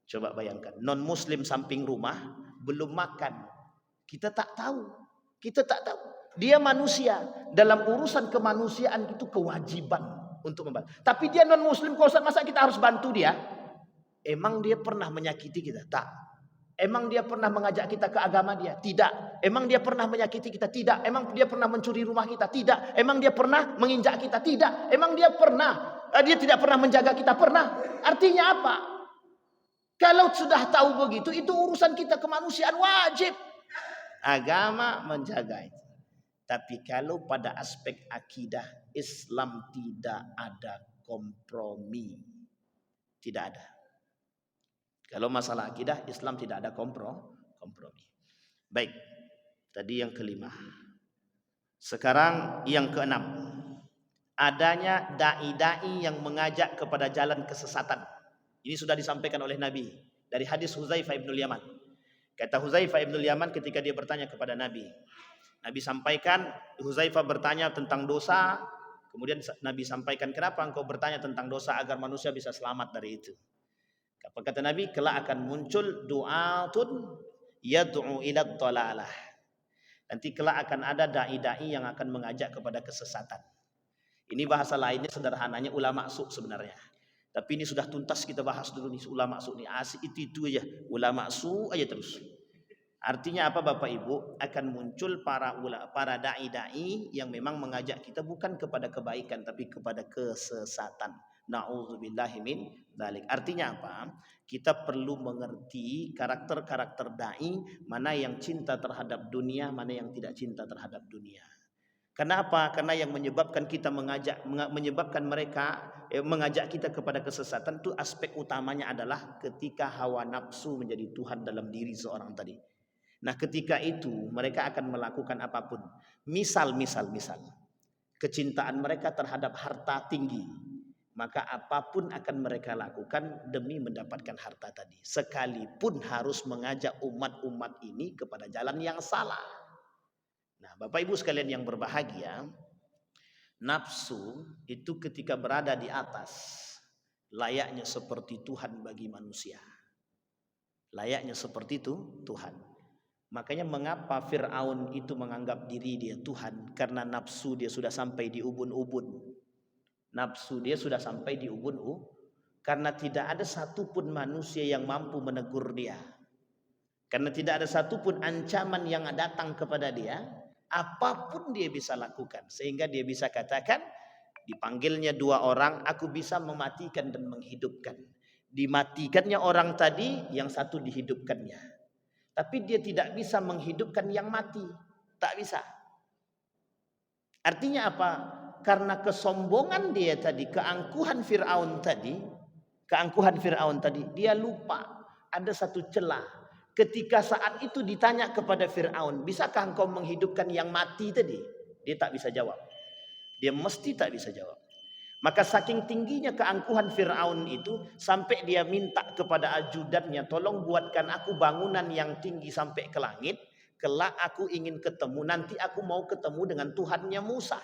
Coba bayangkan, non-muslim samping rumah belum makan, kita tak tahu. Dia manusia. Dalam urusan kemanusiaan itu kewajiban untuk membantu. Tapi dia non-muslim, masa kita harus bantu dia? Emang dia pernah menyakiti kita? Tak. Emang dia pernah mengajak kita ke agama dia? Tidak. Emang dia pernah menyakiti kita? Tidak. Emang dia pernah mencuri rumah kita? Tidak. Emang dia pernah menginjak kita? Tidak. Emang dia dia tidak pernah menjaga kita? Pernah. Artinya apa? Kalau sudah tahu begitu, itu urusan kita kemanusiaan wajib. Agama menjaga itu. Tapi kalau pada aspek akidah, Islam tidak ada kompromi. Tidak ada. Kalau masalah akidah, Islam tidak ada kompromi. Baik, tadi yang kelima. Sekarang yang keenam. Adanya da'i-da'i yang mengajak kepada jalan kesesatan. Ini sudah disampaikan oleh Nabi. Dari hadis Huzaifah ibnul Yaman. Kata Huzaifah ibnul Yaman ketika dia bertanya kepada Nabi. Nabi sampaikan, Huzaifah bertanya tentang dosa. Kemudian Nabi sampaikan, kenapa engkau bertanya tentang dosa agar manusia bisa selamat dari itu. Apa kata Nabi? Kelak akan muncul du'atun yad'u ila dhalalah. Nanti kelak akan ada dai-dai yang akan mengajak kepada kesesatan. Ini bahasa lainnya sederhananya ulama su sebenarnya. Tapi ini sudah tuntas kita bahas dulu nih ulama su nih. Asik itu aja, ulama su aja terus. Artinya apa Bapak Ibu? Akan muncul para dai-dai yang memang mengajak kita bukan kepada kebaikan tapi kepada kesesatan. Na'udzubillahi min dzalik. Artinya apa? Kita perlu mengerti karakter-karakter dai, mana yang cinta terhadap dunia, mana yang tidak cinta terhadap dunia. Kenapa? Karena yang menyebabkan kita menyebabkan mereka mengajak kita kepada kesesatan itu aspek utamanya adalah ketika hawa nafsu menjadi Tuhan dalam diri seorang tadi. Nah, ketika itu mereka akan melakukan apapun. Misal kecintaan mereka terhadap harta tinggi. Maka apapun akan mereka lakukan demi mendapatkan harta tadi. Sekalipun harus mengajak umat-umat ini kepada jalan yang salah. Nah, Bapak Ibu sekalian yang berbahagia, nafsu itu ketika berada di atas, layaknya seperti Tuhan bagi manusia. Layaknya seperti itu Tuhan. Makanya mengapa Fir'aun itu menganggap diri dia Tuhan? Karena nafsu dia sudah sampai di ubun-ubun. Nafsu dia sudah sampai di ubun-ubun. Karena tidak ada satupun manusia yang mampu menegur dia. Karena tidak ada satupun ancaman yang datang kepada dia. Apapun dia bisa lakukan. Sehingga dia bisa katakan, dipanggilnya dua orang, aku bisa mematikan dan menghidupkan. Dimatikannya orang tadi, yang satu dihidupkannya. Tapi dia tidak bisa menghidupkan yang mati. Tak bisa. Artinya apa? Karena kesombongan dia tadi, keangkuhan Fir'aun tadi, dia lupa ada satu celah. Ketika saat itu ditanya kepada Fir'aun, bisakah engkau menghidupkan yang mati tadi? Dia tak bisa jawab. Dia mesti tak bisa jawab. Maka saking tingginya keangkuhan Fir'aun itu, sampai dia minta kepada ajudannya, tolong buatkan aku bangunan yang tinggi sampai ke langit, kelak aku ingin ketemu, nanti aku mau ketemu dengan Tuhannya Musa.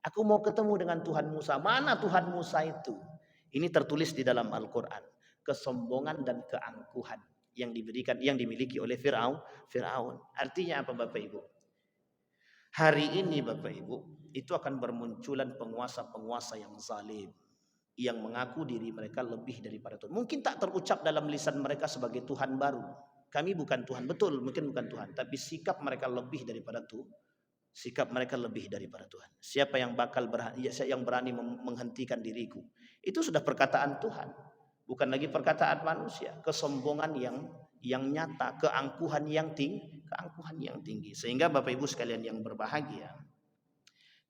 Aku mau ketemu dengan Tuhan Musa. Mana Tuhan Musa itu? Ini tertulis di dalam Al-Quran. Kesombongan dan keangkuhan yang dimiliki oleh Fir'aun. Artinya apa Bapak Ibu? Hari ini Bapak Ibu, itu akan bermunculan penguasa-penguasa yang zalim, yang mengaku diri mereka lebih daripada Tuhan. Mungkin tak terucap dalam lisan mereka sebagai Tuhan baru. Kami bukan Tuhan, betul, mungkin bukan Tuhan, tapi sikap mereka lebih daripada Tuhan. Sikap mereka lebih daripada Tuhan. Siapa yang berani menghentikan diriku? Itu sudah perkataan Tuhan, bukan lagi perkataan manusia. Kesombongan yang nyata, keangkuhan yang tinggi. Sehingga Bapak Ibu sekalian yang berbahagia,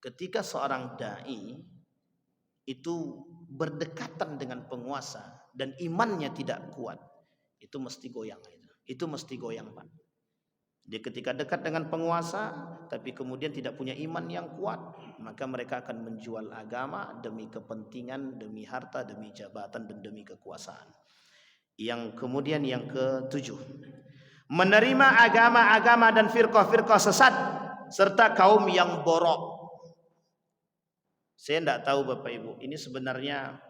ketika seorang dai itu berdekatan dengan penguasa dan imannya tidak kuat, itu mesti goyang. Itu mesti goyang, Pak. Dia ketika dekat dengan penguasa, tapi kemudian tidak punya iman yang kuat, maka mereka akan menjual agama demi kepentingan, demi harta, demi jabatan, dan demi kekuasaan. Yang kemudian yang ketujuh, menerima agama-agama dan firqah-firqah sesat, serta kaum yang borok. Saya tidak tahu Bapak Ibu, ini sebenarnya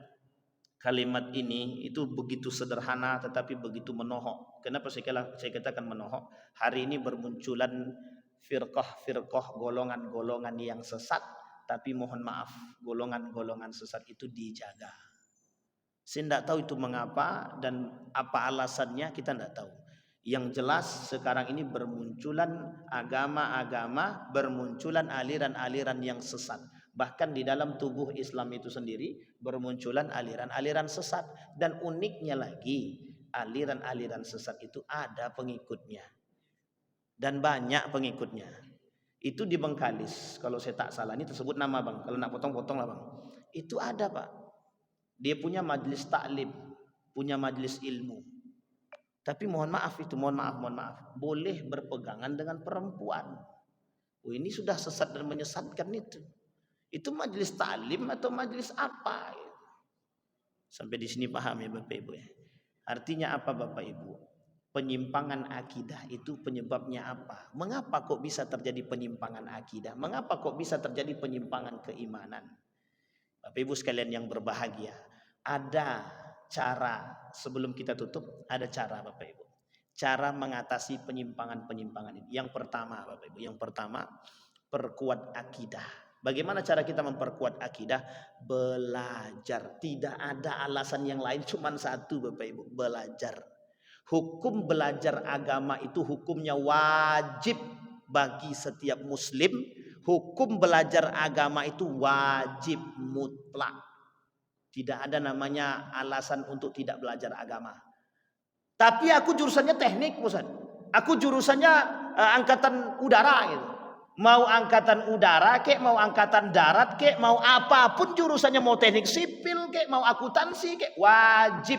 kalimat ini itu begitu sederhana tetapi begitu menohok. Kenapa saya katakan menohok? Hari ini bermunculan firqah-firqah, golongan-golongan yang sesat, tapi mohon maaf, golongan-golongan sesat itu dijaga. Saya tidak tahu itu mengapa dan apa alasannya, kita tidak tahu. Yang jelas sekarang ini bermunculan agama-agama, bermunculan aliran-aliran yang sesat. Bahkan di dalam tubuh Islam itu sendiri bermunculan aliran-aliran sesat. Dan uniknya lagi, aliran-aliran sesat itu ada pengikutnya. Dan banyak pengikutnya. Itu di Bengkalis, kalau saya tak salah, ini tersebut nama bang. Kalau nak potong-potong lah bang. Itu ada pak. Dia punya majelis taklim, punya majelis ilmu. Tapi mohon maaf, boleh berpegangan dengan perempuan. Oh, ini sudah sesat dan menyesatkan itu. Itu majelis taklim atau majelis apa? Sampai di sini paham ya Bapak Ibu ya. Artinya apa Bapak Ibu? Penyimpangan akidah itu penyebabnya apa? Mengapa kok bisa terjadi penyimpangan akidah? Mengapa kok bisa terjadi penyimpangan keimanan? Bapak Ibu sekalian yang berbahagia, ada cara, sebelum kita tutup, ada cara Bapak Ibu. Cara mengatasi penyimpangan-penyimpangan ini. Yang pertama Bapak Ibu, yang pertama perkuat akidah. Bagaimana cara kita memperkuat akidah? Belajar. Tidak ada alasan yang lain, cuma satu Bapak Ibu, belajar. Hukum belajar agama itu hukumnya wajib bagi setiap muslim. Hukum belajar agama itu wajib mutlak. Tidak ada namanya alasan untuk tidak belajar agama. Tapi aku jurusannya teknik, Ustaz. Aku jurusannya angkatan udara gitu. Mau angkatan udara kek, mau angkatan darat kek, mau apapun jurusannya, mau teknik sipil kek, mau akuntansi kek, wajib.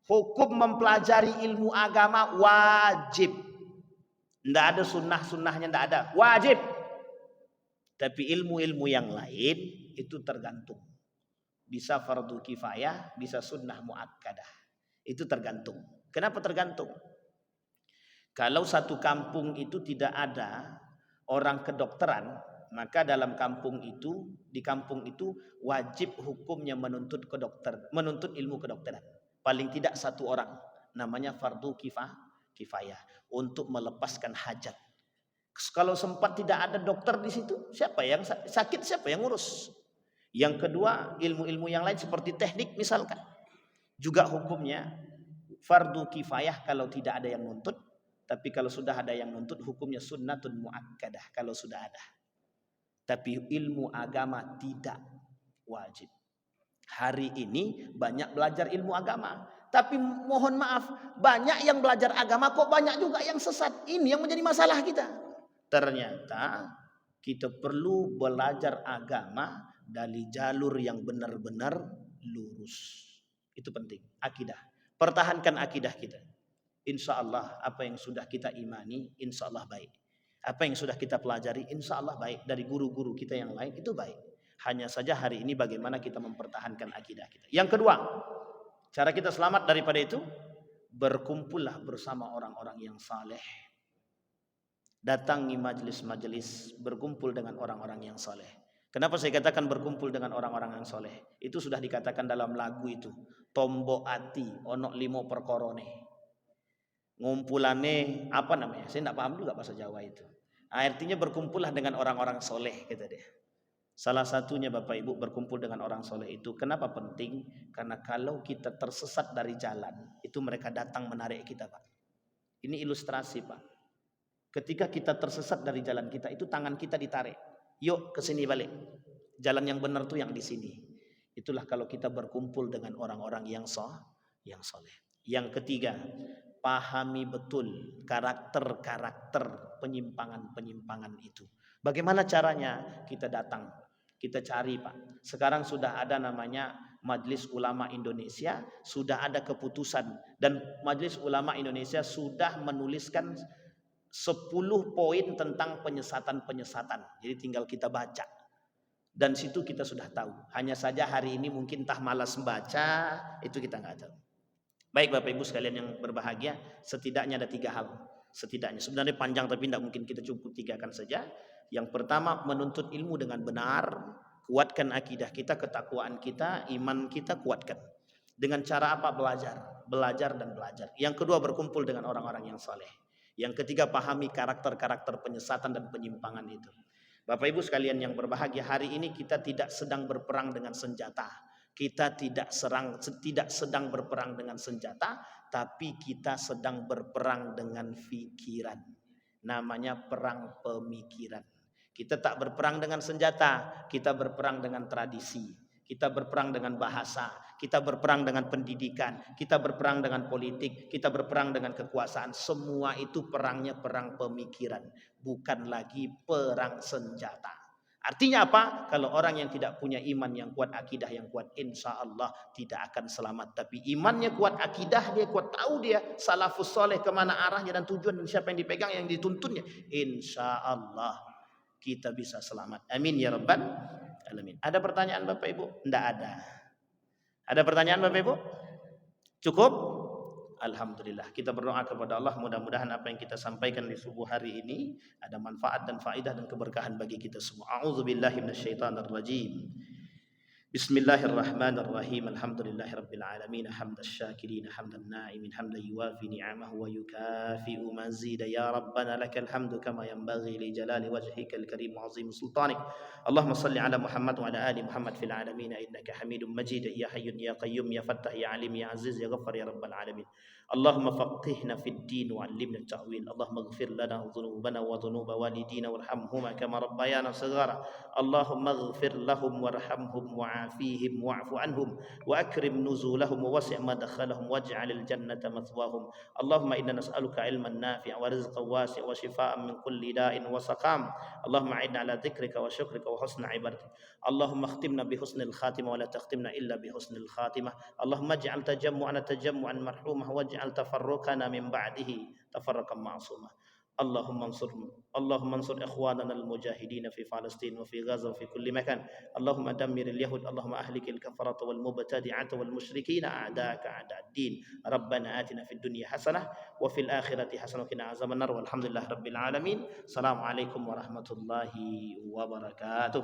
Hukum mempelajari ilmu agama wajib. Tidak ada sunnah-sunnahnya, tidak ada. Wajib. Tapi ilmu-ilmu yang lain itu tergantung. Bisa fardu kifayah, bisa sunnah muakkadah. Itu tergantung. Kenapa tergantung? Kalau satu kampung itu tidak ada orang kedokteran, maka dalam kampung itu, di kampung itu wajib hukumnya menuntut ilmu kedokteran. Paling tidak satu orang, namanya fardu kifayah untuk melepaskan hajat. Kalau sempat tidak ada dokter di situ, siapa yang sakit, siapa yang ngurus? Yang kedua, ilmu-ilmu yang lain seperti teknik misalkan, juga hukumnya fardu kifayah kalau tidak ada yang nuntut. Tapi kalau sudah ada yang nuntut, hukumnya sunnatun muakkadah kalau sudah ada. Tapi ilmu agama tidak wajib. Hari ini banyak belajar ilmu agama, tapi mohon maaf, banyak yang belajar agama kok banyak juga yang sesat. Ini yang menjadi masalah kita. Ternyata kita perlu belajar agama dari jalur yang benar-benar lurus. Itu penting, akidah. Pertahankan akidah kita. Insya Allah apa yang sudah kita imani, insya Allah baik. Apa yang sudah kita pelajari, insya Allah baik. Dari guru-guru kita yang lain itu baik. Hanya saja hari ini bagaimana kita mempertahankan akidah kita. Yang kedua, cara kita selamat daripada itu, berkumpullah bersama orang-orang yang saleh. Datangi majelis-majelis, berkumpul dengan orang-orang yang saleh. Kenapa saya katakan berkumpul dengan orang-orang yang soleh? Itu sudah dikatakan dalam lagu itu. Tombo ati onok limo perkorone. Ngumpulane apa namanya? Saya tidak paham juga bahasa Jawa itu. Artinya berkumpullah dengan orang-orang soleh, kata dia. Salah satunya Bapak Ibu berkumpul dengan orang soleh itu. Kenapa penting? Karena kalau kita tersesat dari jalan, itu mereka datang menarik kita Pak. Ini ilustrasi Pak. Ketika kita tersesat dari jalan kita, itu tangan kita ditarik. Yuk ke sini balik. Jalan yang benar tuh yang di sini. Itulah kalau kita berkumpul dengan orang-orang yang soleh. Yang ketiga, pahami betul karakter-karakter penyimpangan-penyimpangan itu. Bagaimana caranya? Kita datang, kita cari Pak. Sekarang sudah ada namanya Majelis Ulama Indonesia, sudah ada keputusan. Dan Majelis Ulama Indonesia sudah menuliskan 10 poin tentang penyesatan-penyesatan. Jadi tinggal kita baca. Dan situ kita sudah tahu. Hanya saja hari ini mungkin entah malas membaca, itu kita nggak tahu. Baik Bapak Ibu sekalian yang berbahagia, setidaknya ada 3 hal. Setidaknya, sebenarnya panjang tapi tidak mungkin kita cukup 3 kan saja. Yang pertama, menuntut ilmu dengan benar. Kuatkan akidah kita, ketakwaan kita, iman kita kuatkan. Dengan cara apa? Belajar dan belajar. Yang kedua, berkumpul dengan orang-orang yang saleh. Yang ketiga, pahami karakter-karakter penyesatan dan penyimpangan itu. Bapak Ibu sekalian yang berbahagia, hari ini kita tidak sedang berperang dengan senjata. Kita tidak sedang berperang dengan senjata, tapi kita sedang berperang dengan pikiran. Namanya perang pemikiran. Kita tak berperang dengan senjata, kita berperang dengan tradisi. Kita berperang dengan bahasa, kita berperang dengan pendidikan, kita berperang dengan politik, kita berperang dengan kekuasaan. Semua itu perangnya perang pemikiran, bukan lagi perang senjata. Artinya apa? Kalau orang yang tidak punya iman yang kuat, akidah yang kuat, insya Allah tidak akan selamat. Tapi imannya kuat, akidah dia kuat, tahu dia salafus soleh kemana arahnya dan tujuan dan siapa yang dipegang, yang dituntunnya, insya Allah kita bisa selamat. Amin ya rabbal alamin. Ada pertanyaan Bapak Ibu? Tidak ada. Ada pertanyaan Bapak Ibu? Cukup? Alhamdulillah. Kita berdoa kepada Allah, mudah-mudahan apa yang kita sampaikan di subuh hari ini ada manfaat dan faedah dan keberkahan bagi kita semua. A'udzubillahi minasyaitonirrajim. Bismillahirrahmanirrahim. Alhamdulillahirabbil alamin. Hamdal syakirin, hamdal na'imin, hamdan yuwafi ni'amahu wa yukafi'u mazida. Ya Rabbana lakal hamdu kama yanbaghi li jalali wajhikal karim wa 'azimi sultanik. Allahumma salli ala Muhammad wa ala ali Muhammad fil alamin innaka Hamidum Majid. Ya Hayyun ya Qayyum ya Fattah ya Alim ya Aziz ya Ghaffar ya Rabbal alamin. Allahumma faqihna fid din wa 'allimna at-ta'wil. Allahumma ighfir lana dhunubana wa dhunuba walidina warhamhuma kama rabbayana shighara. Allahumma ighfir lahum warhamhum wa'afihim wa'fu anhum wa akrim nuzulahum wa wasi' madkhalahum waj'alil jannata mathwahum. Allahumma inna nas'aluka ilman nafi'a wa rizqan wasi'a wa shifaa'an min kulli da'in wa saqam. Allahumma a'inna ala dzikrika wa syukrika wa husni ibadatik. Allahumma khtimna bi husnil khatimah wa la takhtimna illa bi husnil khatimah. Allahumma ij'al tajammu'ana tajammu'an marhumah waj'al tafarruqana min ba'dihi tafarruqan ma'sumah. اللهم انصر اخواننا المجاهدين في فلسطين وفي غزه وفي كل مكان. اللهم دمر اليهود، اللهم اهلك الكفره والمبتدعه والمشركين اعداءك اعداء الدين. ربنا آتنا في الدنيا حسنه وفي الاخره حسنه وقنا عذاب النار والحمد لله رب العالمين. السلام عليكم ورحمه الله وبركاته.